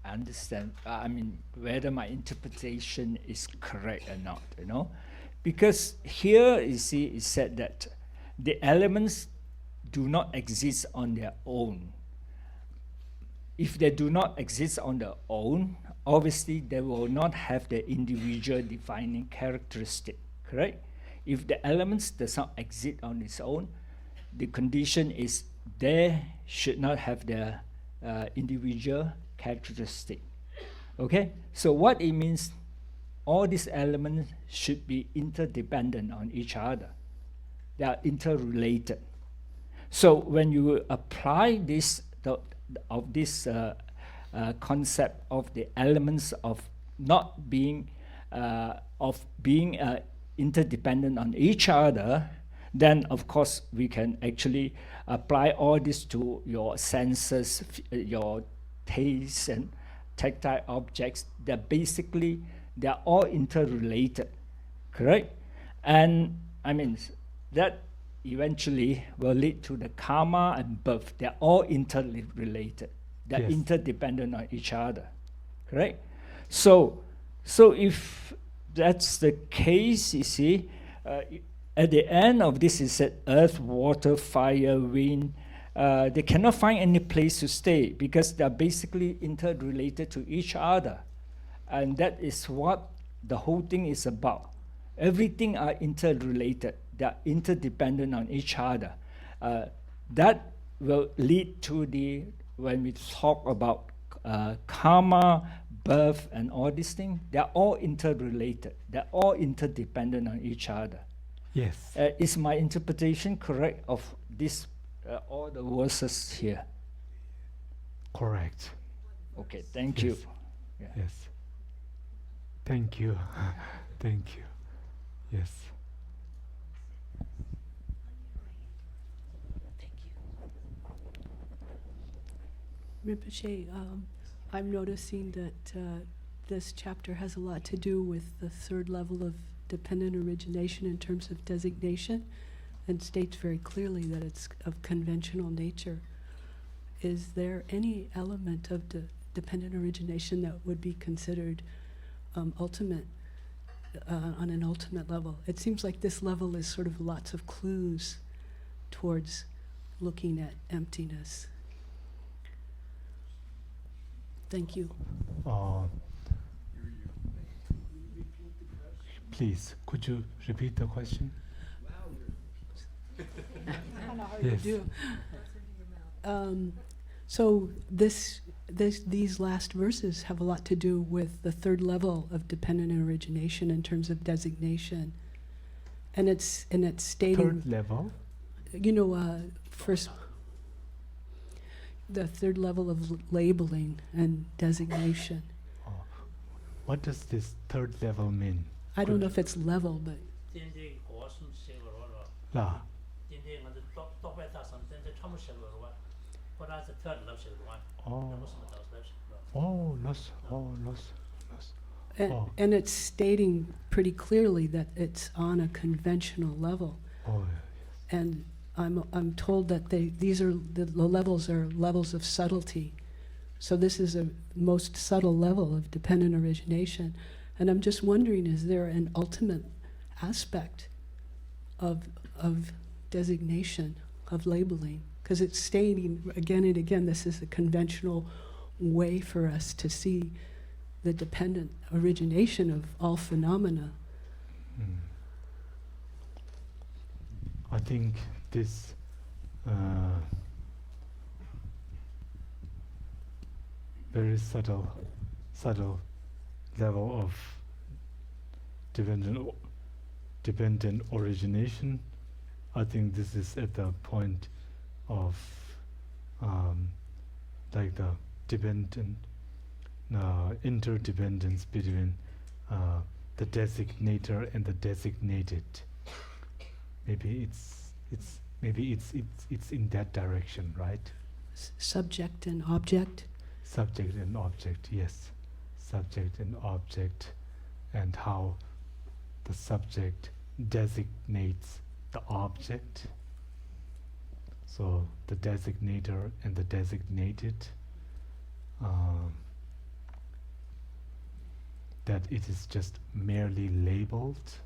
understand, whether my interpretation is correct or not, because here, you see, it said that the elements do not exist on their own. If they do not exist on their own, obviously they will not have the individual defining characteristic, correct? If the elements does not exist on its own, the condition is they should not have their individual characteristic. Okay, so what it means, all these elements should be interdependent on each other. They are interrelated. So when you apply this concept of the elements of not being interdependent on each other, then of course we can actually apply all this to your senses, your taste and tactile objects. They're all interrelated, correct? And that eventually will lead to the karma and birth. They're all interrelated. They're interdependent on each other, correct? So if that's the case, you see, at the end of this is said earth, water, fire, wind. They cannot find any place to stay because they're basically interrelated to each other. And that is what the whole thing is about. Everything are interrelated. They are interdependent on each other. That will lead to when we talk about karma, birth, and all these things, they're all interrelated. They're all interdependent on each other. Yes. Is my interpretation correct of this, all the verses here? Correct. Okay, thank you. Yeah. Yes. Thank you. Thank you. Yes. Thank Rinpoche, I'm noticing that this chapter has a lot to do with the third level of dependent origination in terms of designation, and states very clearly that it's of conventional nature. Is there any element of dependent origination that would be considered ultimate, on an ultimate level? It seems like this level is sort of lots of clues towards looking at emptiness. Thank you. Please, could you repeat the question? Kind of hard Yes. to do. So these last verses have a lot to do with the third level of dependent origination in terms of designation, and it's stating Third level? First the third level of labeling and designation. What does this third level mean? I don't know if it's level, but La. Loss. and it's stating pretty clearly that it's on a conventional level. And I'm told that these are the levels are levels of subtlety. So this is a most subtle level of dependent origination. And I'm just wondering, is there an ultimate aspect of designation, of labeling? Because it's stating again and again, this is a conventional way for us to see the dependent origination of all phenomena. I think this very subtle level of dependent origination, I think this is at the point of like the dependent interdependence between the designator and the designated. Maybe it's in that direction, right? Subject and object. Subject and object, yes. Subject and object, and how the subject designates the object. So the designator and the designated, that it is just merely labeled,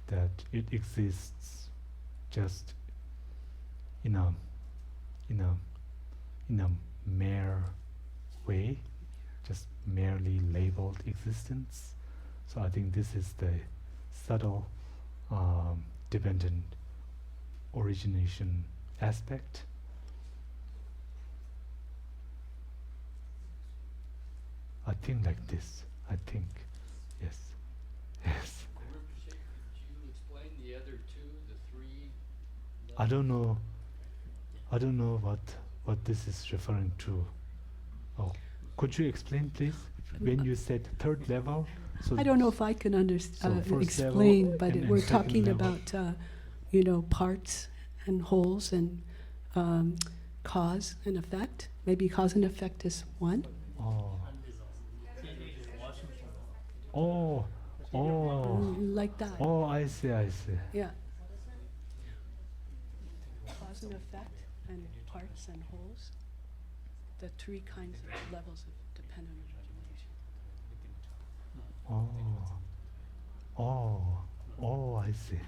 that it exists just in a mere way, just merely labeled existence. So I think this is the subtle dependent origination aspect. I think like this. I think, yes. Rinpoche, could you explain the other two, the three? I don't know what this is referring to. Oh, could you explain, please? When you said third level, so I don't know if I can so first explain, level but and we're second talking level. about parts and wholes and cause and effect. Maybe cause and effect is one. Like that. Oh, I see. Yeah. Cause and effect and parts and wholes. The three kinds of levels of dependent origination. I see.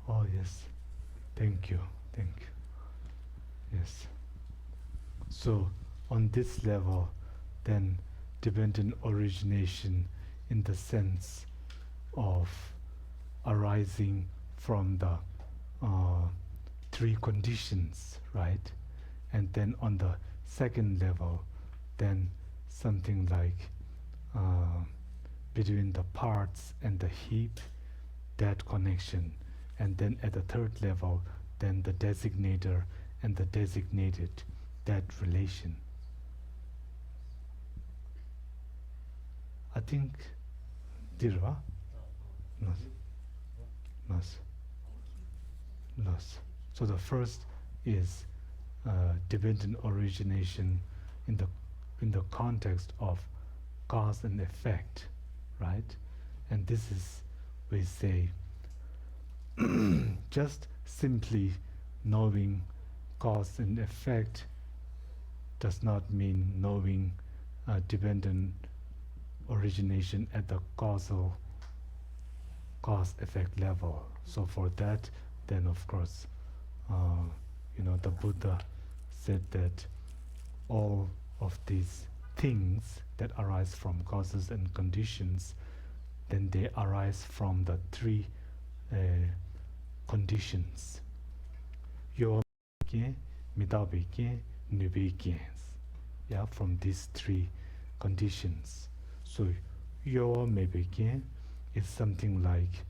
Oh, yes. Thank you. Yes. So, on this level, then dependent origination in the sense of arising from the three conditions, right? And then on the second level, then something like between the parts and the heap, that connection. And then at the third level, then the designator and the designated, that relation. I think Dirva? Nos. So the first is dependent origination in the context of cause and effect, right? And this is, we say, just simply knowing cause and effect does not mean knowing dependent origination at the causal cause-effect level. So for that, then of course, the Buddha said that all of these things that arise from causes and conditions, then they arise from the three conditions. Yo yeah, from these three conditions. So yo mebeke is something like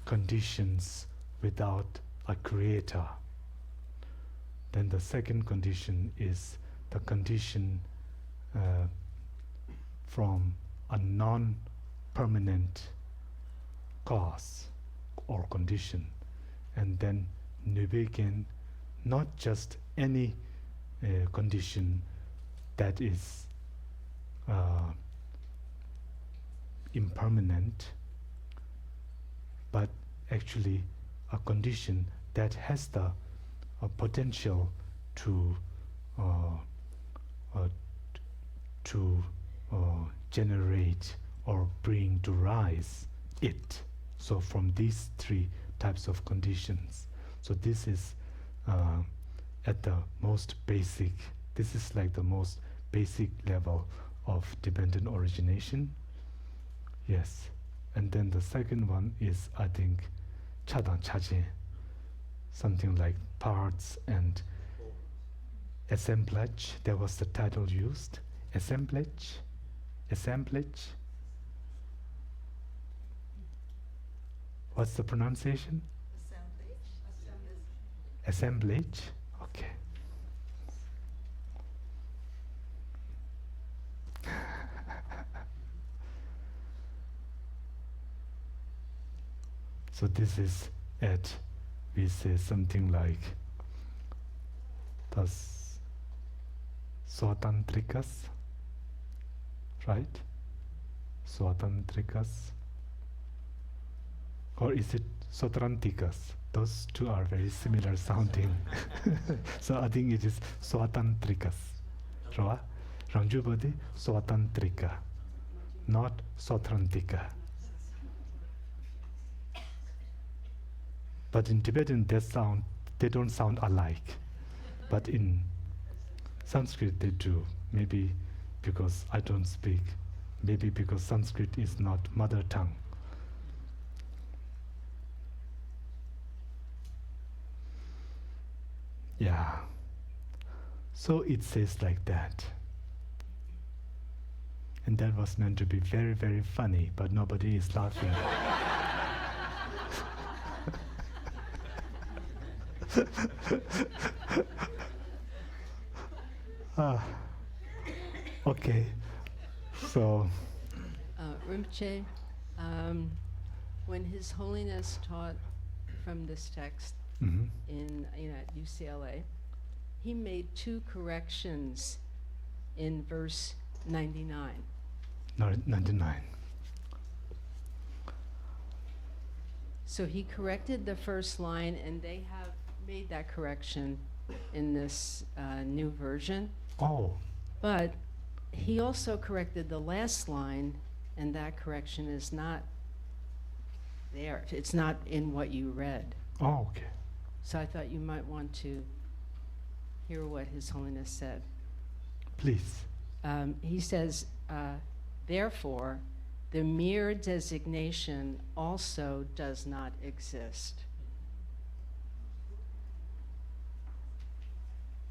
conditions without a creator. Then the second condition is the condition from a non-permanent cause or condition. And then Nubeken, not just any condition that is impermanent, but actually a condition that has the potential to generate or bring to rise it. So from these three types of conditions. So this is at the most basic, this is like the most basic level of dependent origination. Yes. And then the second one is, I think, Chadang Chaje, something like parts and assemblage. There was the title used. Assemblage. What's the pronunciation? Assemblage. Okay. So this is at, we say something like the Swatantrikas, right? Swatantrikas. Or is it Sotrantikas? Those two are very similar sounding. So I think it is Swatantrikas. Rangjubadi Swatantrika, not Sotrantika. But in Tibetan they don't sound alike. But in Sanskrit they do. Maybe because I don't speak. Maybe because Sanskrit is not mother tongue. Yeah. So it says like that. And that was meant to be very, very funny, but nobody is laughing. Okay. So. Rinpoche, when His Holiness taught from this text in at UCLA, he made two corrections in verse 99. 99. So he corrected the first line, and they have made that correction in this new version. Oh. But he also corrected the last line, and that correction is not there. It's not in what you read. Oh, okay. So I thought you might want to hear what His Holiness said. Please. He says, therefore, the mere designation also does not exist.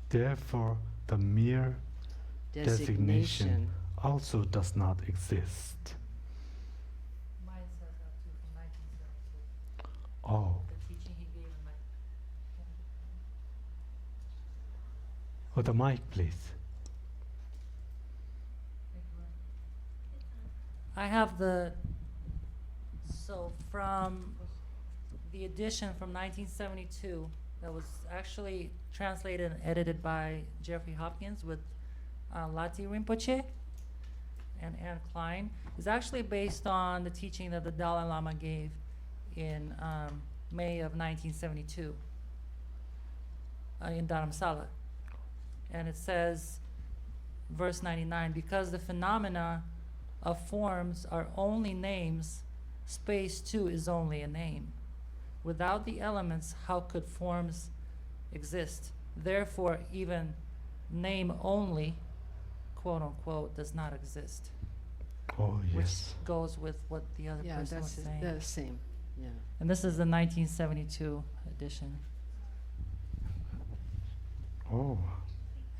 Therefore, the mere designation also does not exist. Mine says that too, from 1972. Oh. The teaching he gave in my... Oh, the mic, please. I have the, so from the edition from 1972, that was actually translated and edited by Jeffrey Hopkins with Lati Rinpoche and Anne Klein, is actually based on the teaching that the Dalai Lama gave in May of 1972 in Dharamsala. And it says, verse 99, because the phenomena of forms are only names, space too is only a name. Without the elements, how could forms exist? Therefore, even name only, quote unquote, does not exist. Oh, Which yes. goes with what the other Yeah, person was that's saying. the same, yeah. And this is the 1972 edition. Oh,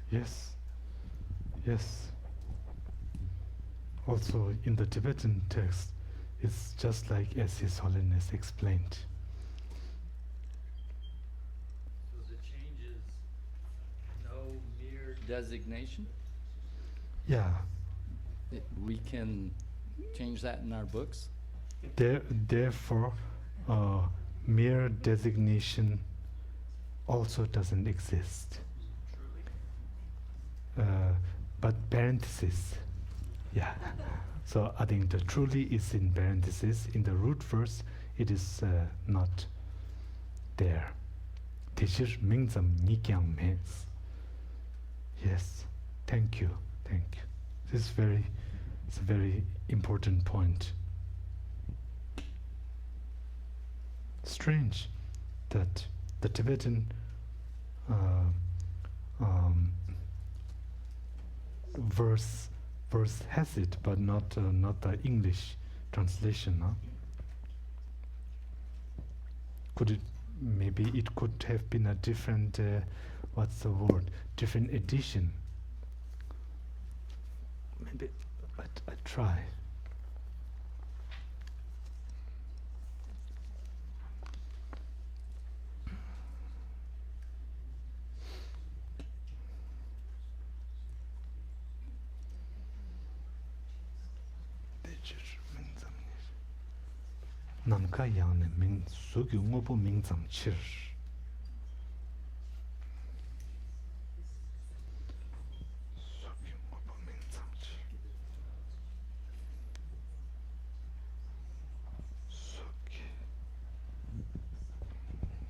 yes. Yes. Also, in the Tibetan text, it's just like as His Holiness explained. So the change is no mere designation? Yeah. We can change that in our books? Therefore, mere designation also doesn't exist. But parenthesis, yeah. So I think the truly is in parenthesis. In the root verse, it is not there. Teshir mingzam nikyang means. Yes, thank you, thank you. This is it's a very important point. Strange that the Tibetan verse has it, but not the English translation. Huh? Could it? Maybe it could have been a different. What's the word? Different edition. Maybe, but I try. Namka yang ne ming sugyu ngopo ming zam chir. Sugyu ngopo ming zam chir. Sugyu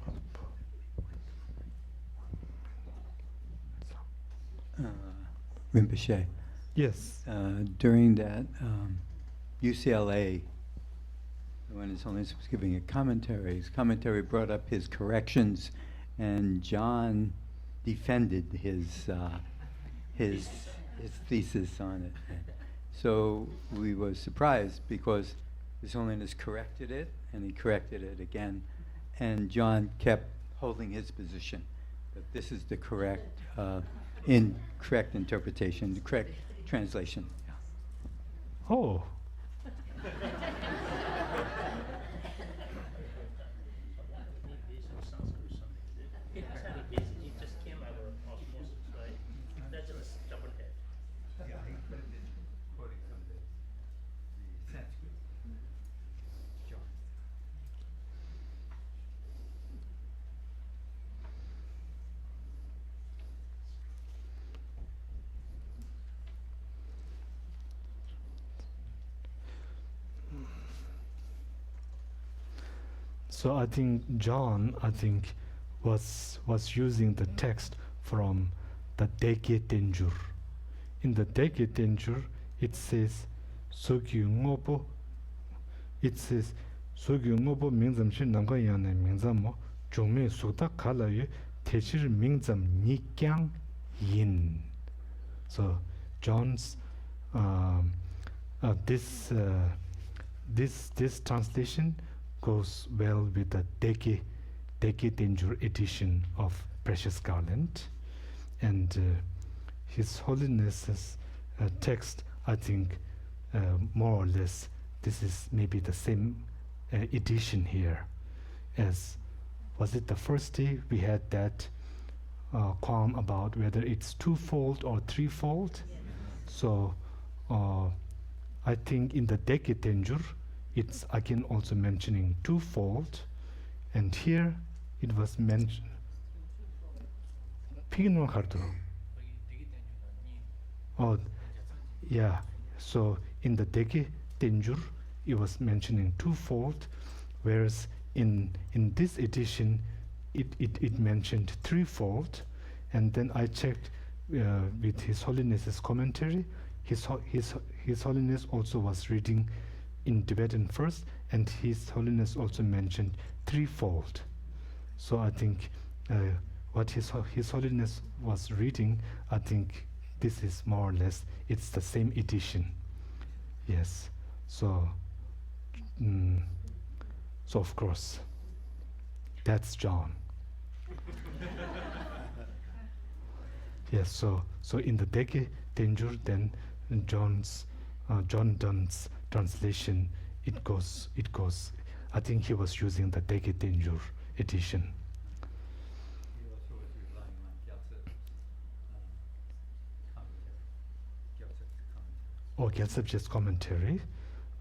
ngopo. Rinpoche. Yes. During that UCLA, when His Holiness was giving a commentary, his commentary brought up his corrections, and John defended his thesis on it. So we were surprised because His Holiness corrected it, and he corrected it again, and John kept holding his position that this is the correct correct interpretation, the correct translation. Oh. So I think John, was using the text from the Deke Tenjur. In the Deke Tenjur, it says, Sogyu Ngopo, Mingzam Shin Nanga Yana Mingzam Mo, Jungme Sukta Kala Yu, Teshir Mingzam Nikyang Yin. So John's this translation goes well with the Deke Tenjur edition of Precious Garland, and His Holiness's text, I think, more or less, this is maybe the same edition here as, was it the first day we had that qualm about whether it's twofold or threefold? Yes. So I think in the Deke Tenjur, it's again also mentioning twofold, and here it was 튀기는 카드. Oh, yeah. So in the Deke Tenjur, it was mentioning twofold, whereas in this edition, it mentioned threefold. And then I checked with His Holiness's commentary. His Holiness also was reading in Tibetan first, and His Holiness also mentioned threefold. So I think what His Holiness was reading, I think this is more or less, it's the same edition. Yes. So, so of course, that's John. Yes. So in the Deke Tenjur, then John Donne's translation, it goes. I think he was using the Deke Tenjur edition. He also was relying on Gyaltsab's commentary. Oh, Gyaltsab's commentary.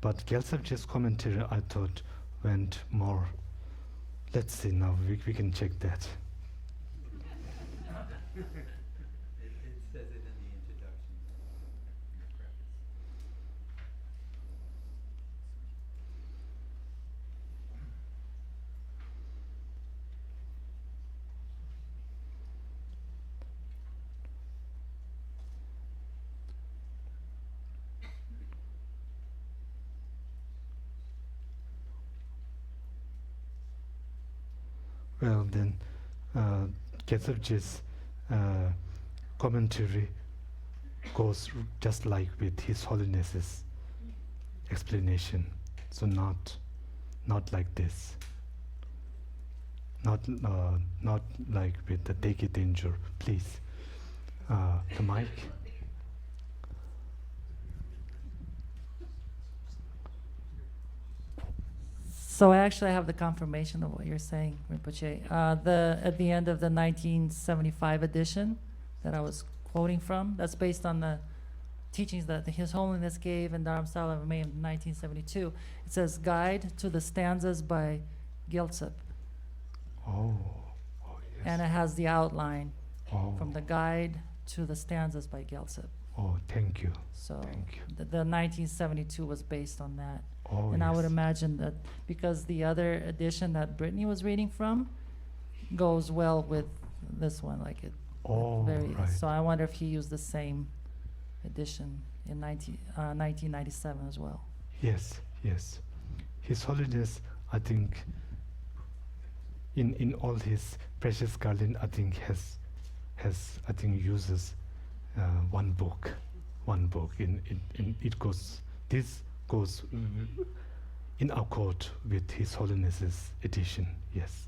But Gyaltsab's commentary, I thought, went more. Let's see now, we can check that. It says it in the introduction, in the preface. Well, then, Gyaltsab's commentary goes just like with His Holiness's explanation. So not like this. Not like with the Deke Tenjur. Please, the mic. So I actually have the confirmation of what you're saying, Rinpoche. At the end of the 1975 edition that I was quoting from, that's based on the teachings that His Holiness gave in Dharamsala of May of 1972. It says, Guide to the Stanzas by Gyaltsab. Oh, yes. And it has the outline Oh. from the guide to the stanzas by Gyaltsab. Oh, thank you. So Thank you. the 1972 was based on that. Oh, And I would yes. imagine that because the other edition that Brittany was reading from goes well with this one, like it. Oh, right. So I wonder if he used the same edition in 1997 as well. Yes. His Holiness, I think, in all his precious Garland, I think uses one book. In it goes. This goes in accord with His Holiness's edition. Yes.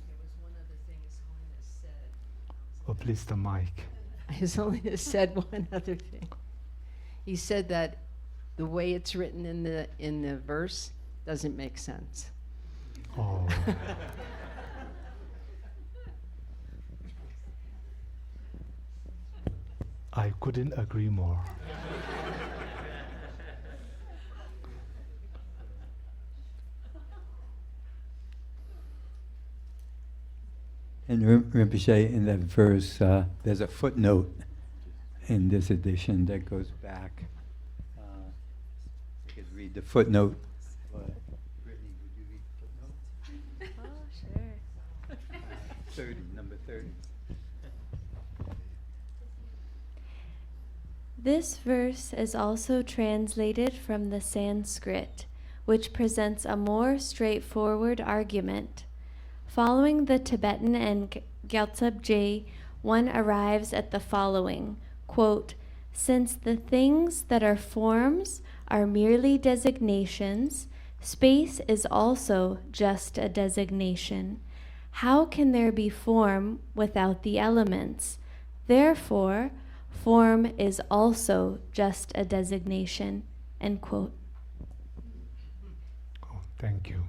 There was one other thing His Holiness said. Oh, please, the mic. His Holiness said one other thing. He said that the way it's written in the verse doesn't make sense. Oh. I couldn't agree more. And Rinpoche, in that verse, there's a footnote in this edition that goes back. You could read the footnote. Brittany, would you read the footnote? Oh, sure. 30, number 30. This verse is also translated from the Sanskrit, which presents a more straightforward argument. Following the Tibetan and Gyaltsab J, one arrives at the following, quote, since the things that are forms are merely designations, space is also just a designation. How can there be form without the elements? Therefore, form is also just a designation, end quote. Oh, thank you.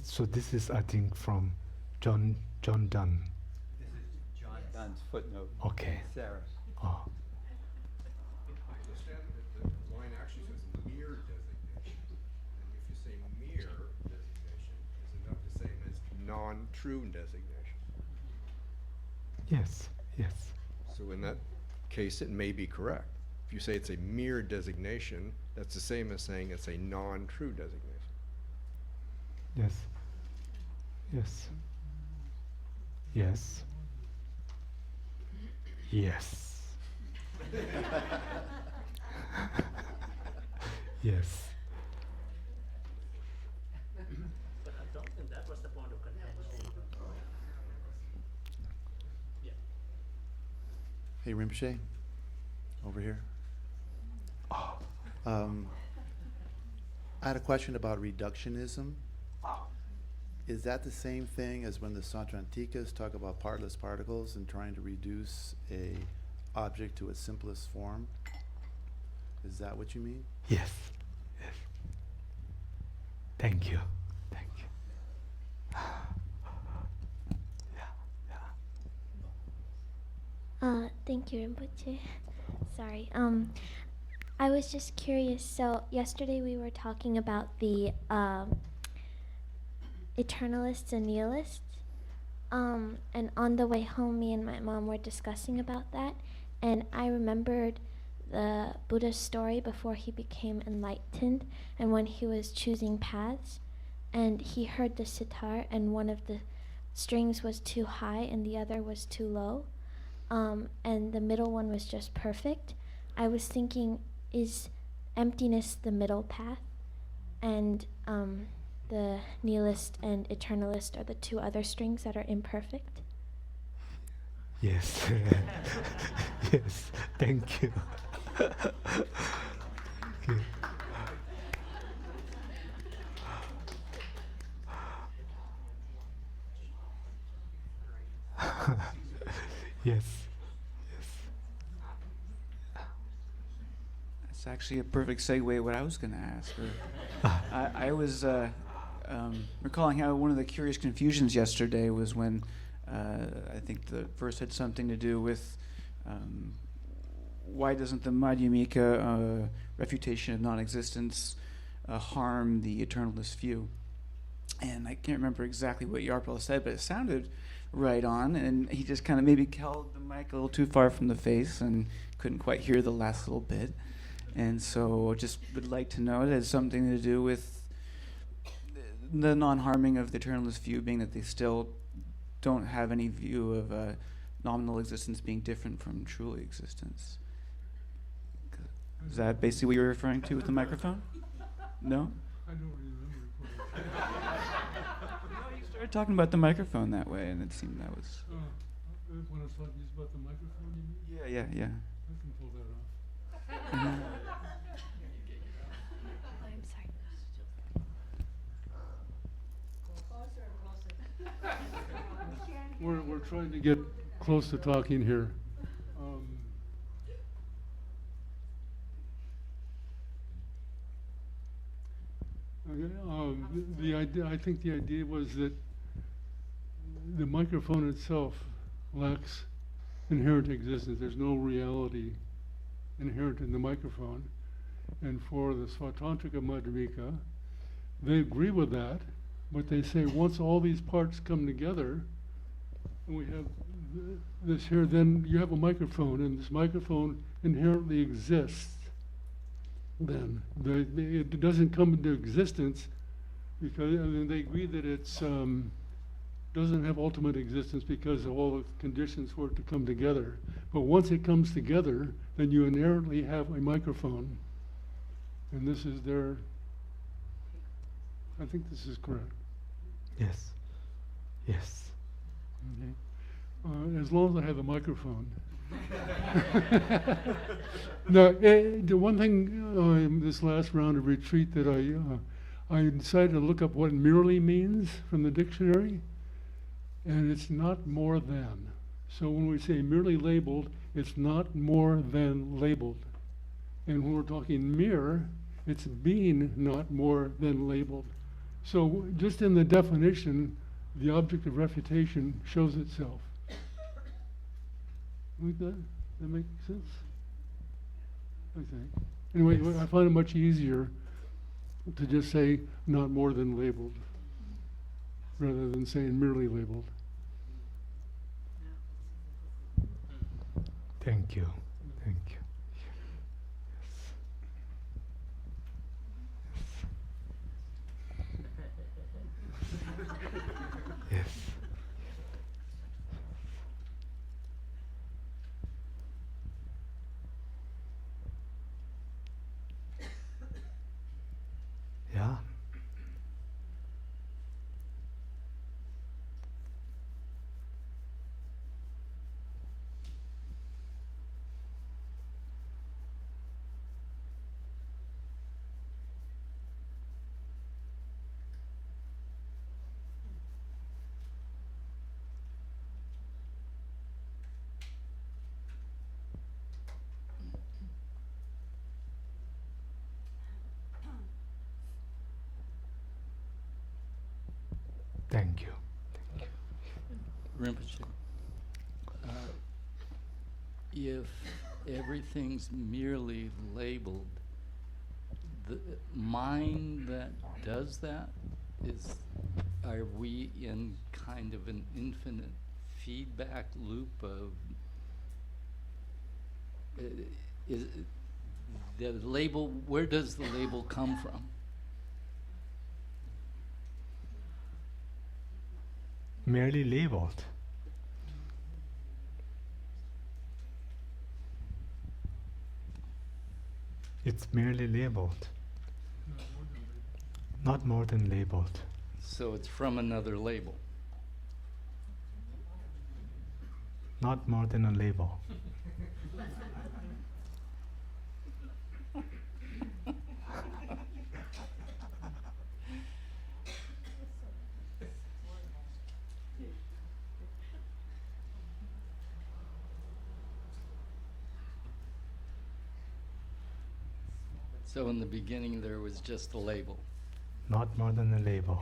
So this is, I think, from John Donne. This is John Donne's footnote. Okay. Sarah. Oh. Understand that the line actually says mere designation. And if you say mere designation is enough to say as non-true designation. Yes, yes. So in that case, it may be correct. If you say it's a mere designation, that's the same as saying it's a non-true designation. Yes. Yes. Yes. Yes. Yes. But I don't think that was the point of contention. Yeah. Hey, Rinpoche, over here. I had a question about reductionism. Is that the same thing as when the Sautrantikas talk about partless particles and trying to reduce a object to its simplest form? Is that what you mean? Yes. Yes. Thank you. Thank you. Thank you, Rinpoche. Sorry. I was just curious. So yesterday we were talking about the eternalists and nihilists. And on the way home, me and my mom were discussing about that. And I remembered the Buddha's story before he became enlightened and when he was choosing paths. And he heard the sitar, and one of the strings was too high and the other was too low. And the middle one was just perfect. I was thinking, is emptiness the middle path? And the nihilist and eternalist are the two other strings that are imperfect? Yes. Yes. Thank you. Okay. Yes. That's actually a perfect segue what I was going to ask. I was recalling how one of the curious confusions yesterday was when I think the verse had something to do with why doesn't the Madhyamika refutation of non-existence harm the eternalist view? And I can't remember exactly what Yarpal said, but it sounded right on, and he just kind of maybe held the mic a little too far from the face and couldn't quite hear the last little bit. And so just would like to know it has something to do with the non-harming of the eternalist view, being that they still don't have any view of nominal existence being different from truly existence. Is that basically what you're referring to with the microphone? No? I don't remember. No, you started talking about the microphone that way, and it seemed that was... When I was talking just about the microphone, you mean? Yeah. I can pull that off. Mhm. I'm sorry. We're trying to get close to talking here. The idea, I think the idea was that the microphone itself lacks inherent existence. There's no reality inherent in the microphone. And for the Svatantrika Madhyamika, they agree with that, but they say once all these parts come together, and we have this here, then you have a microphone, and this microphone inherently exists. Then it doesn't come into existence because they agree that it's doesn't have ultimate existence because of all the conditions for it to come together. But once it comes together, then you inherently have a microphone, and this is their. I think this is correct. Yes. Yes. Okay. As long as I have a microphone. No, the one thing in this last round of retreat that I decided to look up what merely means from the dictionary, and it's not more than. So when we say merely labeled, it's not more than labeled. And when we're talking mere, it's being not more than labeled. So just in the definition, the object of refutation shows itself. Like that? That make sense? I think. Anyway, Yes. I find it much easier to just say not more than labeled. rather than saying merely labeled. Thank you. Thank you. Yes. Yeah. Thank you. Rinpoche, if everything's merely labeled, the mind that does that are we in kind of an infinite feedback loop of, is the label, where does the label come from? Merely labeled. It's merely labeled. Not more than labeled. So it's from another label. Not more than a label. So in the beginning there was just a label. Not more than a label.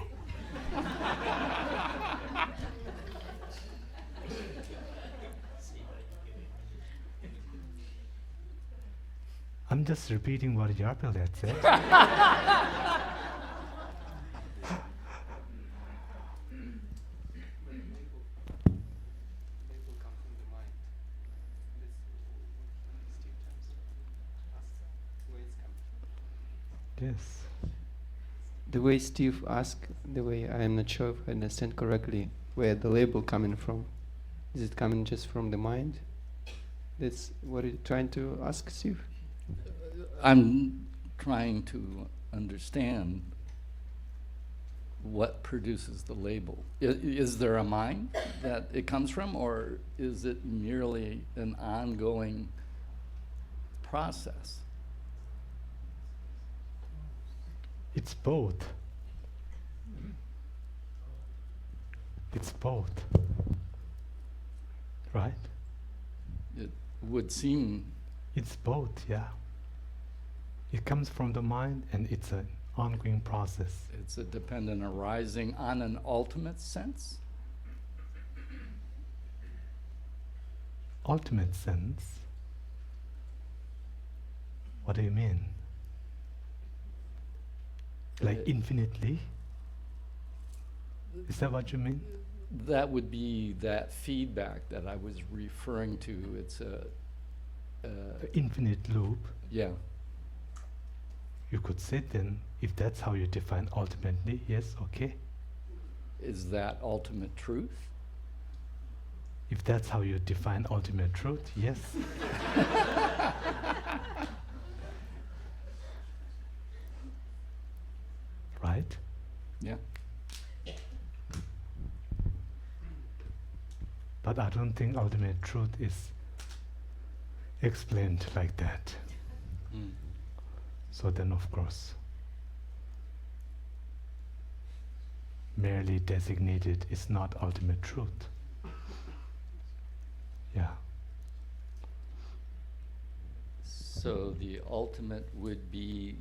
I'm just repeating what Yarpil had said. Yes. The way Steve asked, the way I'm not sure if I understand correctly, where the label coming from. Is it coming just from the mind? That's what you're trying to ask, Steve? I'm trying to understand what produces the label. Is there a mind that it comes from, or is it merely an ongoing process? It's both. It's both. Right? It would seem. It's both, yeah. It comes from the mind and it's an ongoing process. It's a dependent arising on an ultimate sense? Ultimate sense? What do you mean? Like infinitely? Is that what you mean? That would be that feedback that I was referring to. It's a infinite loop. Yeah. You could say then, if that's how you define ultimately, yes, okay. Is that ultimate truth? If that's how you define ultimate truth, yes. Right? Yeah. But I don't think ultimate truth is explained like that. Mm. So then, of course, merely designated is not ultimate truth. Yeah. So the ultimate would be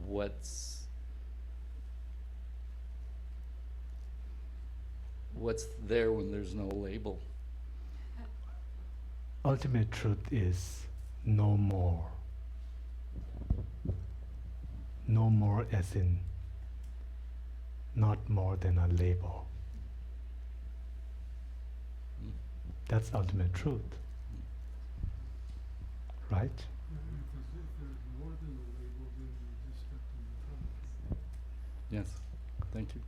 what's there when there's no label. Ultimate truth is no more. No more as in not more than a label. That's ultimate truth. Right? Yes, thank you.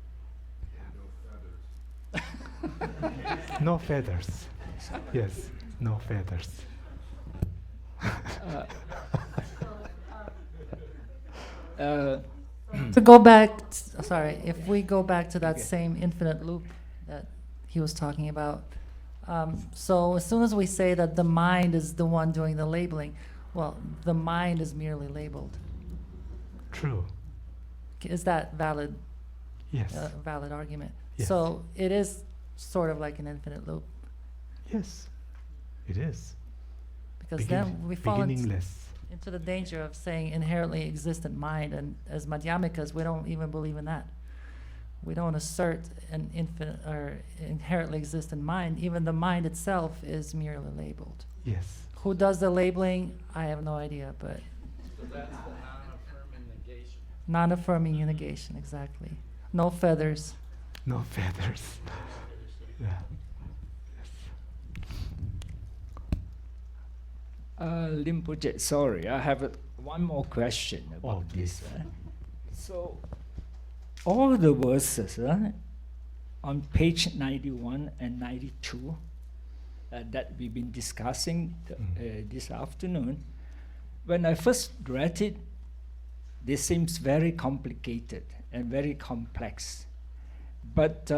No feathers. Yes, no feathers. To go back, sorry, if we go back to that same infinite loop that he was talking about. So as soon as we say that the mind is the one doing the labeling, well, the mind is merely labeled. True. Is that valid? Yes. Valid argument. Yes. So it is sort of like an infinite loop. Yes, it is. Because then we fall beginningless. into the danger of saying inherently existent mind, and as Madhyamikas, we don't even believe in that. We don't assert an infinite or inherently existent mind. Even the mind itself is merely labeled. Yes. Who does the labeling? I have no idea, but So that's the non-affirming negation. non-affirming negation, exactly. No feathers. No feathers. Yeah. Rinpoche, sorry, I have one more question about this. please. So, all the verses on page 91 and 92 that we've been discussing this afternoon, when I first read it, they seems very complicated and very complex. But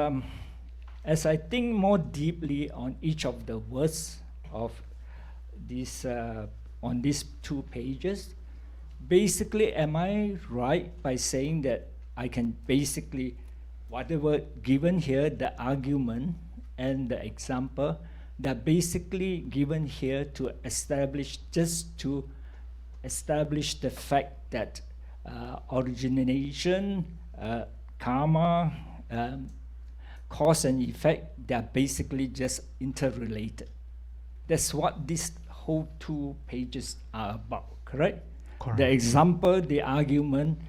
as I think more deeply on each of the words of this on these 2 pages, basically, am I right by saying that I can basically, whatever given here, the argument and the example, they're basically given here to establish, just to establish the fact that origination, karma, cause and effect, they're basically just interrelated. That's what these whole 2 pages are about, correct? Correct. The example, the argument,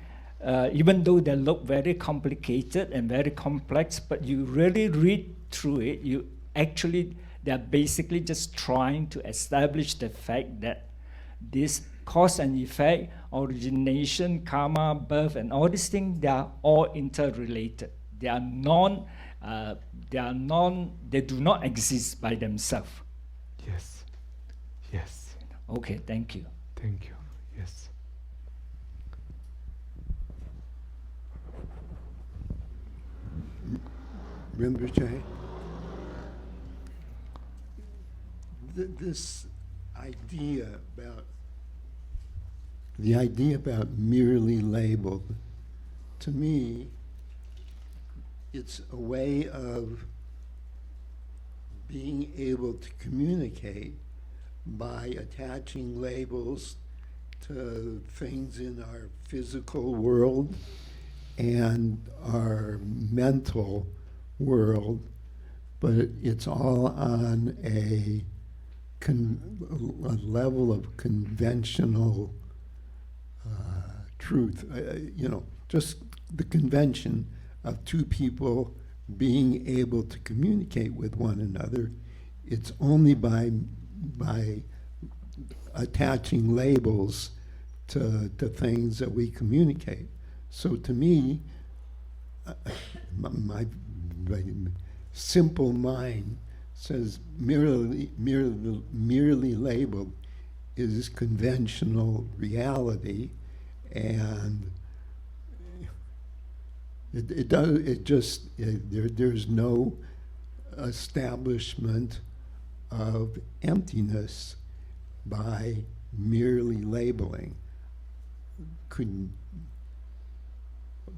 even though they look very complicated and very complex, but you really read through it, you actually, they're basically just trying to establish the fact that this cause and effect, origination, karma, birth, and all these things, they are all interrelated. They are they do not exist by themselves. Yes. Yes. Okay, thank you. Thank you. Yes. Rinpoche, this idea about merely labeled, to me, it's a way of being able to communicate by attaching labels to things in our physical world and our mental world, but it's all on a level of conventional truth. Just the convention of 2 people being able to communicate with one another. It's only by attaching labels to things that we communicate. So to me, my simple mind says merely labeled is conventional reality, and there's no establishment of emptiness by merely labeling.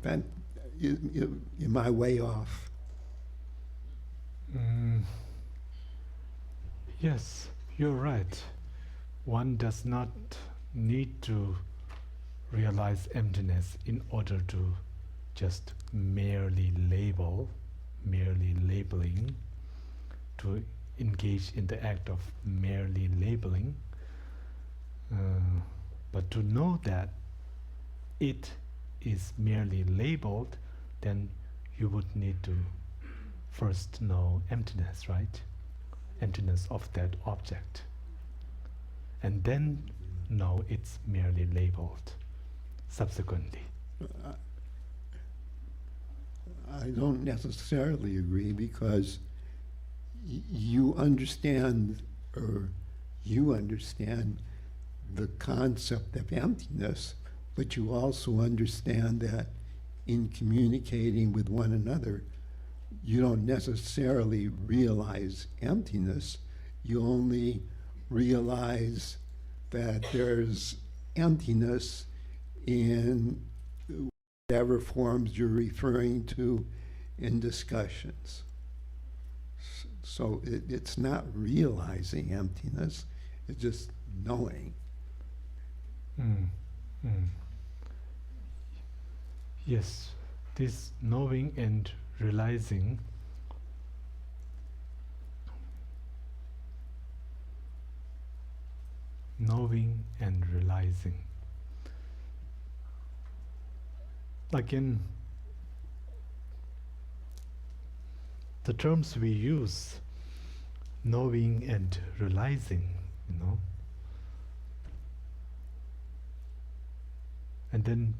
Am I way off? Yes, you're right. One does not need to realize emptiness in order to just merely labeling, to engage in the act of merely labeling. But to know that it is merely labeled, then you would need to first know emptiness, right? Emptiness of that object. And then know it's merely labeled subsequently. I don't necessarily agree, because you understand the concept of emptiness, but you also understand that in communicating with one another, you don't necessarily realize emptiness. You only realize that there's emptiness in whatever forms you're referring to in discussions. So it's not realizing emptiness, it's just knowing. Yes, this knowing and realizing again, the terms we use, knowing and realizing, and then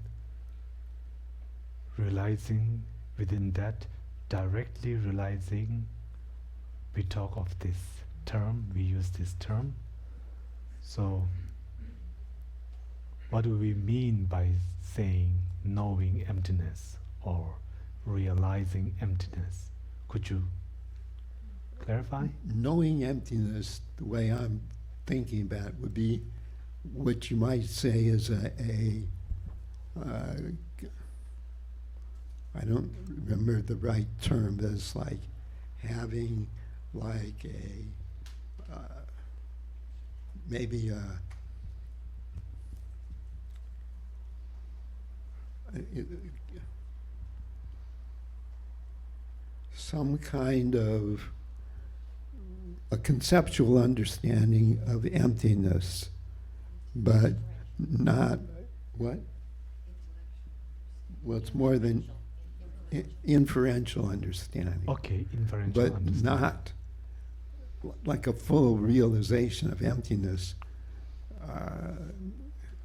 realizing within that, directly realizing, we talk of this term, we use this term. So what do we mean by saying knowing emptiness or realizing emptiness? Could you clarify? Knowing emptiness, the way I'm thinking about it, would be what you might say is I don't remember the right term, but it's like having like maybe some kind of a conceptual understanding of emptiness, but not what? Well, it's more than inferential understanding. Okay, inferential but understanding. Not like a full realization of emptiness.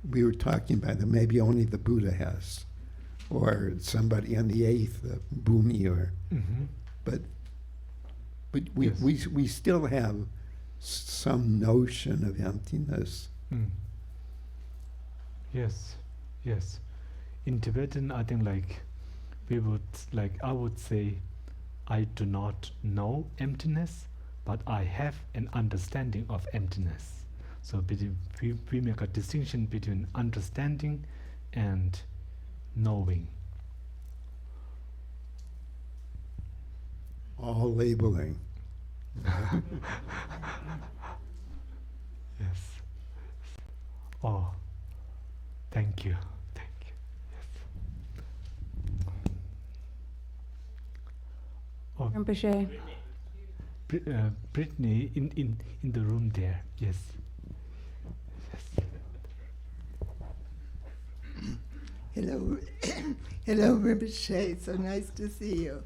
We were talking about that maybe only the Buddha has, or somebody on the eighth, Bhumi, or but we still have some notion of emptiness. Yes, yes. In Tibetan, I think I would say, I do not know emptiness, but I have an understanding of emptiness. So we make a distinction between understanding and knowing. All labeling. Yes. Oh, thank you. Thank you. Yes. Oh, Rinpoche. Brittany in the room there. Yes. Hello, hello, Rinpoche. So nice to see you.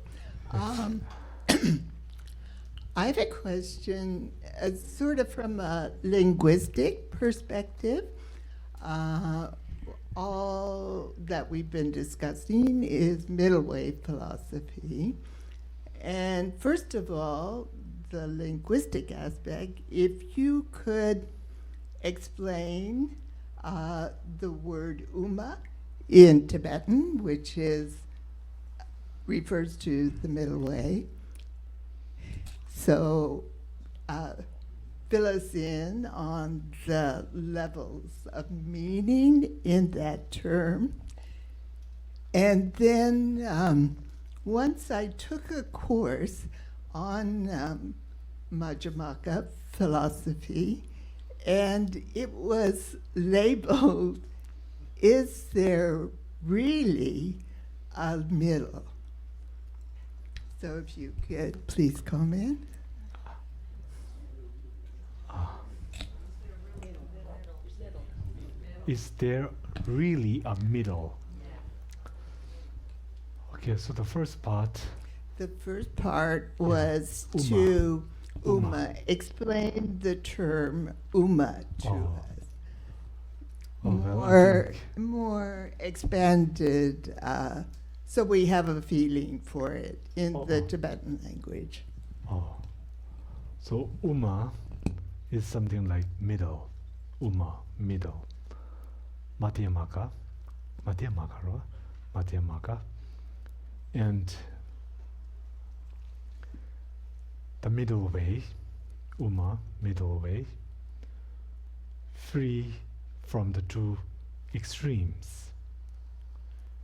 I have a question, sort of from a linguistic perspective. All that we've been discussing is middle way philosophy. And first of all, the linguistic aspect, if you could explain the word uma in Tibetan, which refers to the middle way. So fill us in on the levels of meaning in that term. And then once I took a course on Madhyamaka philosophy, and it was labeled, is there really a middle? So if you could please comment. Is there really a middle? Okay. Okay, so the first part. The first part was Uma. to Uma. explain the term Uma to Oh. us. Oh, well, I More, think- more expanded, so we have a feeling for it in the Tibetan language. Oh. So Uma is something like middle. Uma, middle. Madhyamaka. Madhyamaka. And the middle way, Uma, middle way, free from the two extremes.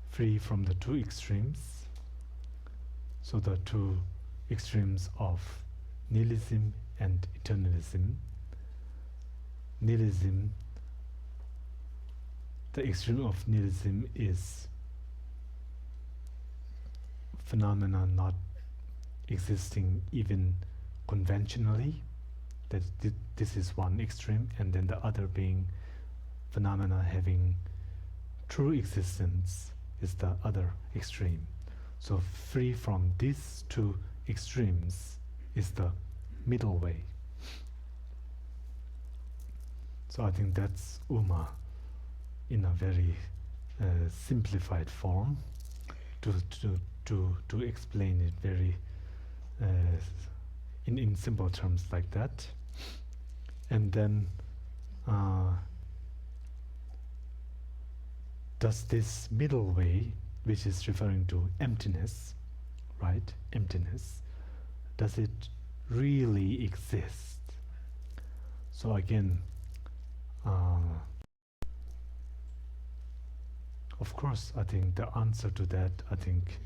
Free from the two extremes. So the two extremes of nihilism and eternalism. Nihilism, the extreme of nihilism is phenomena not existing even conventionally. That this is one extreme, and then the other being phenomena having true existence is the other extreme. So free from these two extremes is the middle way. So I think that's Uma in a very simplified form to explain it very in simple terms like that. And then does this middle way, which is referring to emptiness, right? Emptiness, does it really exist? So again, of course, I think the answer to that, I think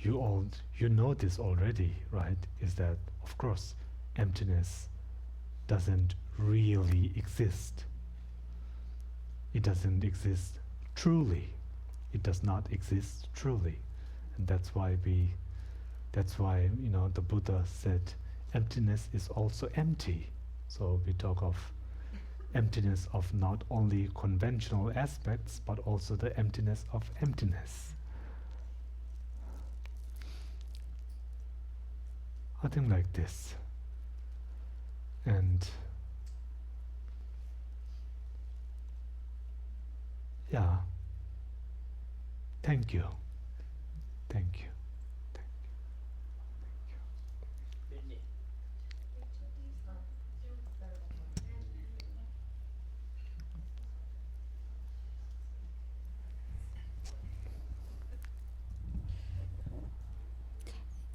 you know this already, right? Is that, of course, emptiness doesn't really exist. It doesn't exist truly. It does not exist truly. And that's why the Buddha said emptiness is also empty. So we talk of emptiness of not only conventional aspects, but also the emptiness of emptiness. I think like this. And yeah, thank you. Thank you.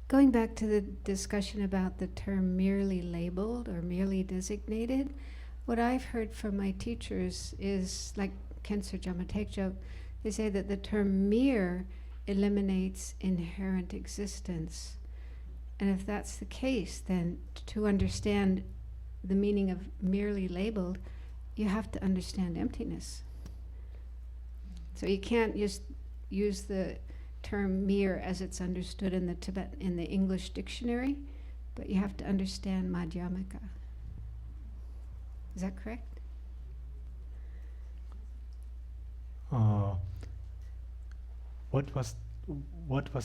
Going back to the discussion about the term merely labeled or merely designated, what I've heard from my teachers is, like Kensur Jamatekjo, they say that the term mere eliminates inherent existence. And if that's the case, then to understand the meaning of merely labeled, you have to understand emptiness. So you can't just use the term mere as it's understood in the English dictionary, but you have to understand Madhyamaka. Is that correct? What was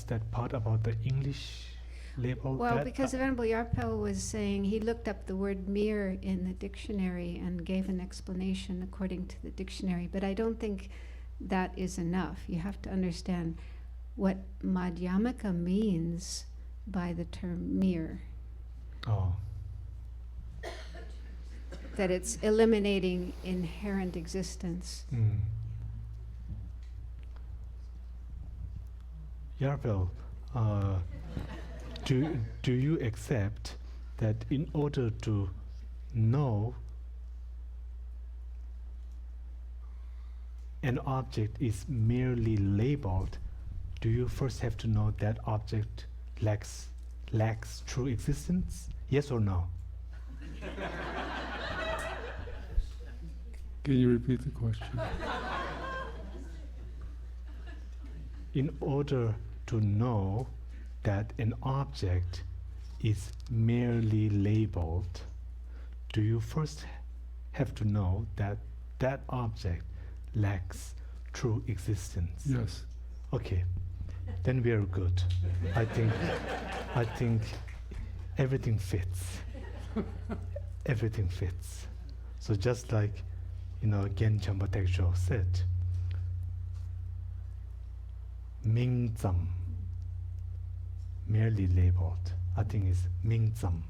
that part about the English label? Well, because Venerable Yarpel was saying he looked up the word mere in the dictionary and gave an explanation according to the dictionary, but I don't think that is enough. You have to understand what Madhyamaka means by the term mere. Oh. That it's eliminating inherent existence. Yarpel, do you accept that in order to know an object is merely labeled, do you first have to know that object lacks true existence? Yes or no? Can you repeat the question? In order to know that an object is merely labeled, do you first have to know that that object lacks true existence? Yes. Okay. then we are good. I think everything fits. Everything fits. So just like, again, Champa Teksho said, Ming Tsam, merely labeled, I think is Ming Tsam.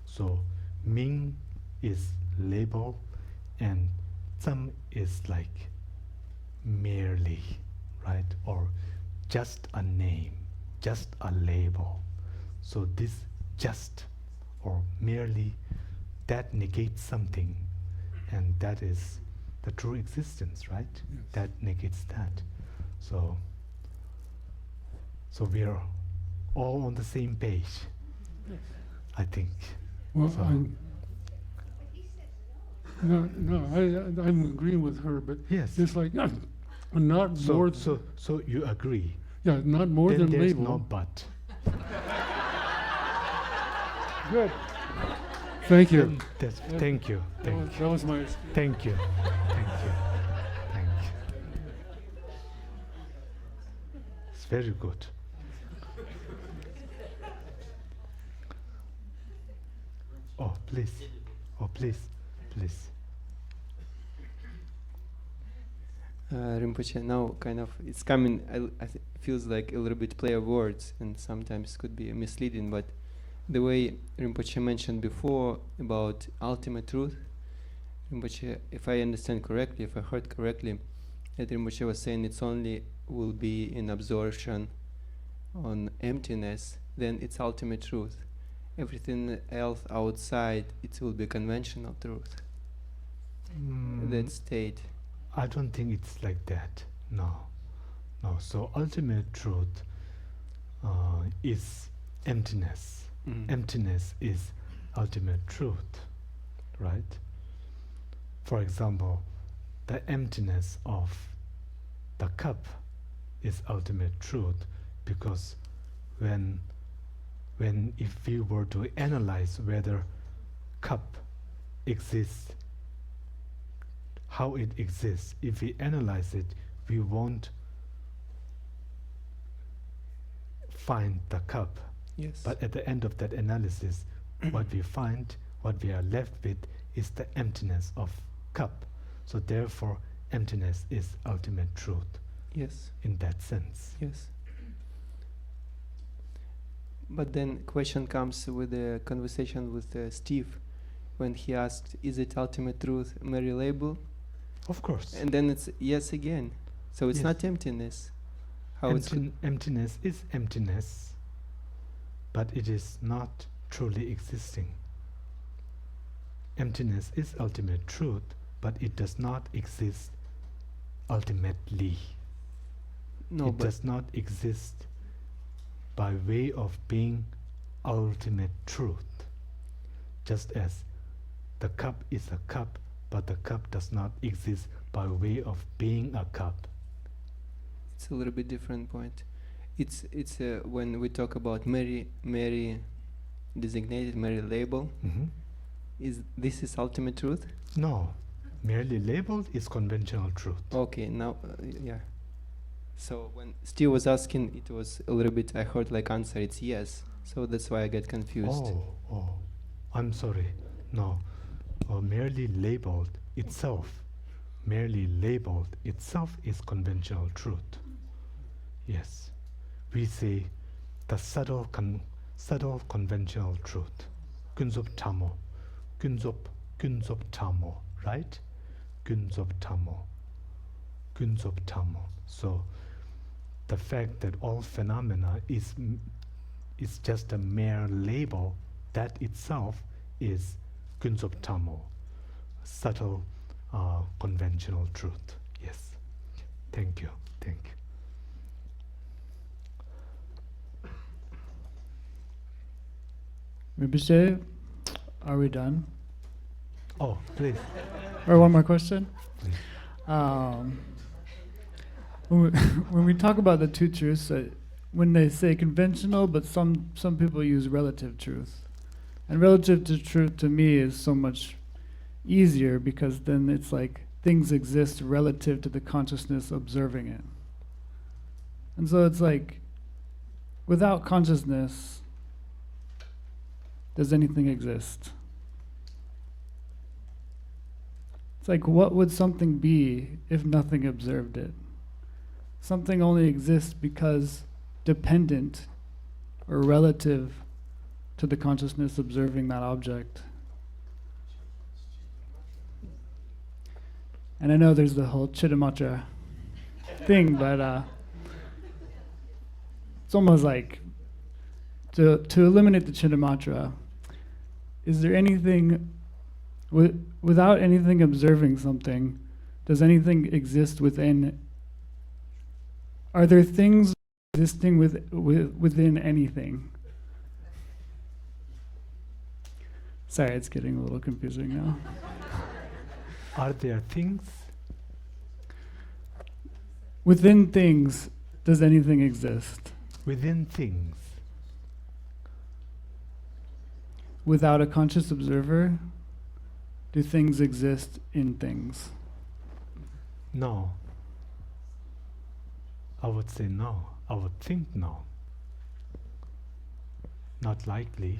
So Ming is label and Tsam is like merely, right? Or just a name, just a label. So this just or merely, that negates something, and that is the true existence, right? Yes. That negates that. So we are all on the same page, I think. Well, So I'm agreeing with her, but yes, it's like not more. So you agree? Yeah, not more then than there's label. no but. Good. Thank you. Thank you. That was my. Thank you. It's very good. Oh, please. Rinpoche, now kind of it's coming. Feels like a little bit play of words, and sometimes could be misleading. But the way Rinpoche mentioned before about ultimate truth, Rinpoche, if I understand correctly, if I heard correctly, that Rinpoche was saying it's only will be in absorption on emptiness, then it's ultimate truth. Everything else outside, it will be conventional truth. That state. I don't think it's like that. No. So ultimate truth is emptiness. Emptiness is ultimate truth, right? For example, the emptiness of the cup is ultimate truth, because when if we were to analyze whether cup exists, how it exists, if we analyze it, we won't find the cup. Yes. But at the end of that analysis, what we are left with is the emptiness of cup. So therefore, emptiness is ultimate truth. Yes. In that sense. Yes. But then question comes with the conversation with Steve, when he asked, "Is it ultimate truth merely label?" Of course. And then it's yes again. So it's not emptiness. How emptiness is emptiness, but it is not truly existing. Emptiness is ultimate truth, but it does not exist ultimately. No, it does not exist by way of being ultimate truth. Just as the cup is a cup, but the cup does not exist by way of being a cup. It's a little bit different point. It's when we talk about Mary designated, Mary label. Is this ultimate truth? No, merely labeled is conventional truth. Okay, now yeah. So when Steve was asking, it was a little bit. I heard like answer. It's yes. So that's why I get confused. Oh, I'm sorry. No, merely labeled itself is conventional truth. Yes, we say the subtle conventional truth. Kunzup tamo, right? Kunzup tamo. So the fact that all phenomena is just a mere label, that itself is kunzup tamo, subtle conventional truth. Yes. Thank you. Rinpoche, are we done? Oh, please. Or one more question? Please. When we talk about the two truths, when they say conventional, but some people use relative truth. And relative to truth to me is so much easier, because then it's like things exist relative to the consciousness observing it. And so it's like, without consciousness, does anything exist? It's like, what would something be if nothing observed it? Something only exists because dependent or relative to the consciousness observing that object. And I know there's the whole Chittamatra thing, but it's almost like, to eliminate the Chittamatra, is there anything, without anything observing something, does anything exist within? Are there things existing within anything? Sorry, it's getting a little confusing now. Are there things? Within things, does anything exist? Within things. Without a conscious observer, do things exist in things? No. I would say no. I would think no. Not likely.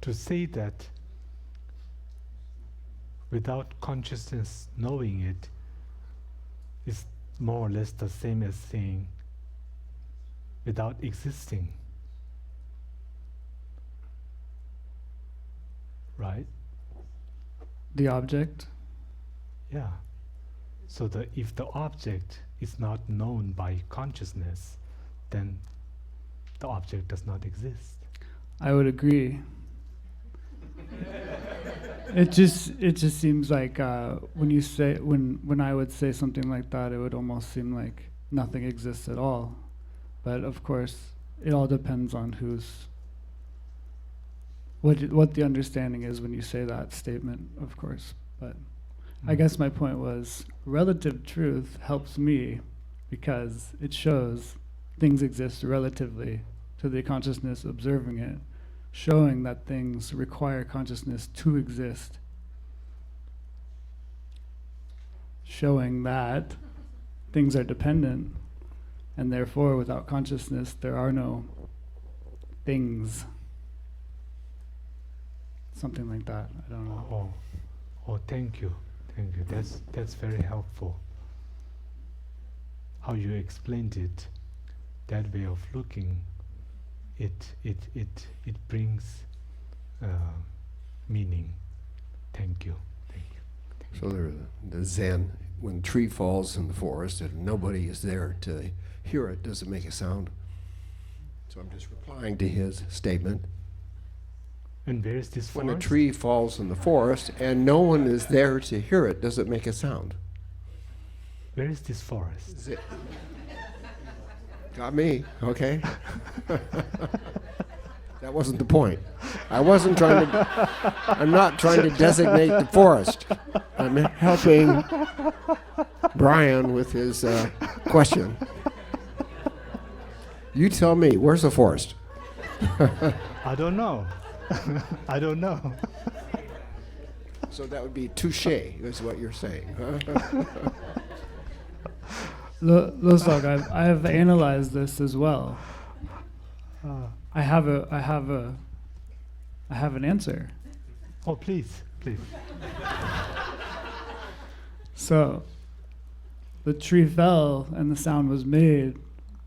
To say that without consciousness knowing it is more or less the same as saying without existing. Right? The object? Yeah. So if the object is not known by consciousness, then the object does not exist. I would agree. It just seems like when I would say something like that, it would almost seem like nothing exists at all. But of course, it all depends on what the understanding is when you say that statement, of course. But I guess my point was, relative truth helps me because it shows things exist relatively to the consciousness observing it, showing that things require consciousness to exist, showing that things are dependent, and therefore without consciousness there are no things. Something like that. I don't know. Oh, thank you. Thank you. That's very helpful. How you explained it, that way of looking, it brings meaning. Thank you. Thank you. So the Zen, when a tree falls in the forest and nobody is there to hear it, does it make a sound? So I'm just replying to his statement. And where is this forest? When a tree falls in the forest and no one is there to hear it, does it make a sound? Where is this forest? Got me, okay. That wasn't the point. I'm not trying to designate the forest. I'm helping Brian with his question. You tell me, where's the forest? I don't know. I don't know. So that would be touché, is what you're saying. Losog, I have analyzed this as well. I have an answer. Oh, please. So, the tree fell and the sound was made,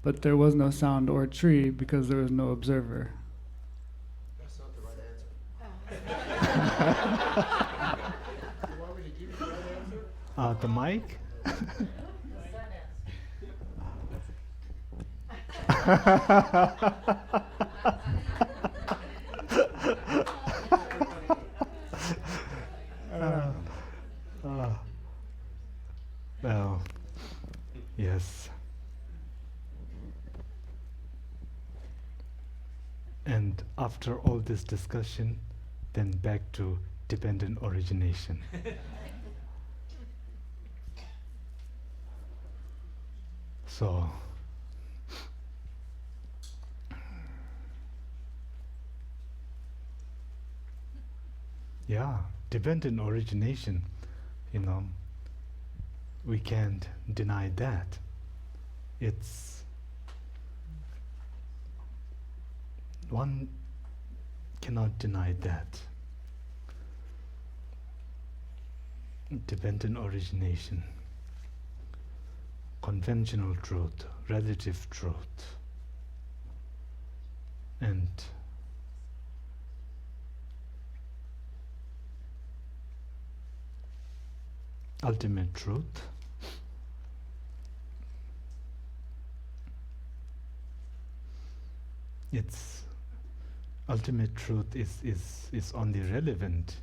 but there was no sound or tree because there was no observer. That's not the right answer. You want me to give you the right answer? The mic? Well, yes. And after all this discussion, then back to dependent origination. So, Yeah, dependent origination, we can't deny that. One cannot deny that. Dependent origination, conventional truth, relative truth, and ultimate truth. Its ultimate truth is only relevant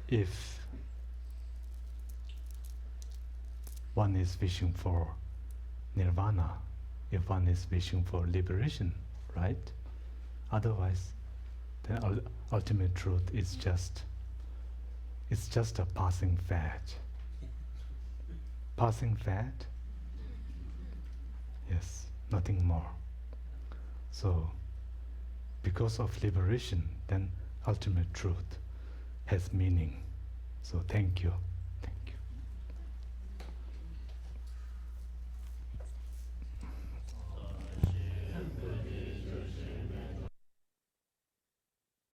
if one is wishing for nirvana, if one is wishing for liberation, right? Otherwise, the ultimate truth is just a passing fad. Passing fad? Yes, nothing more. So, because of liberation, then ultimate truth has meaning. So thank you.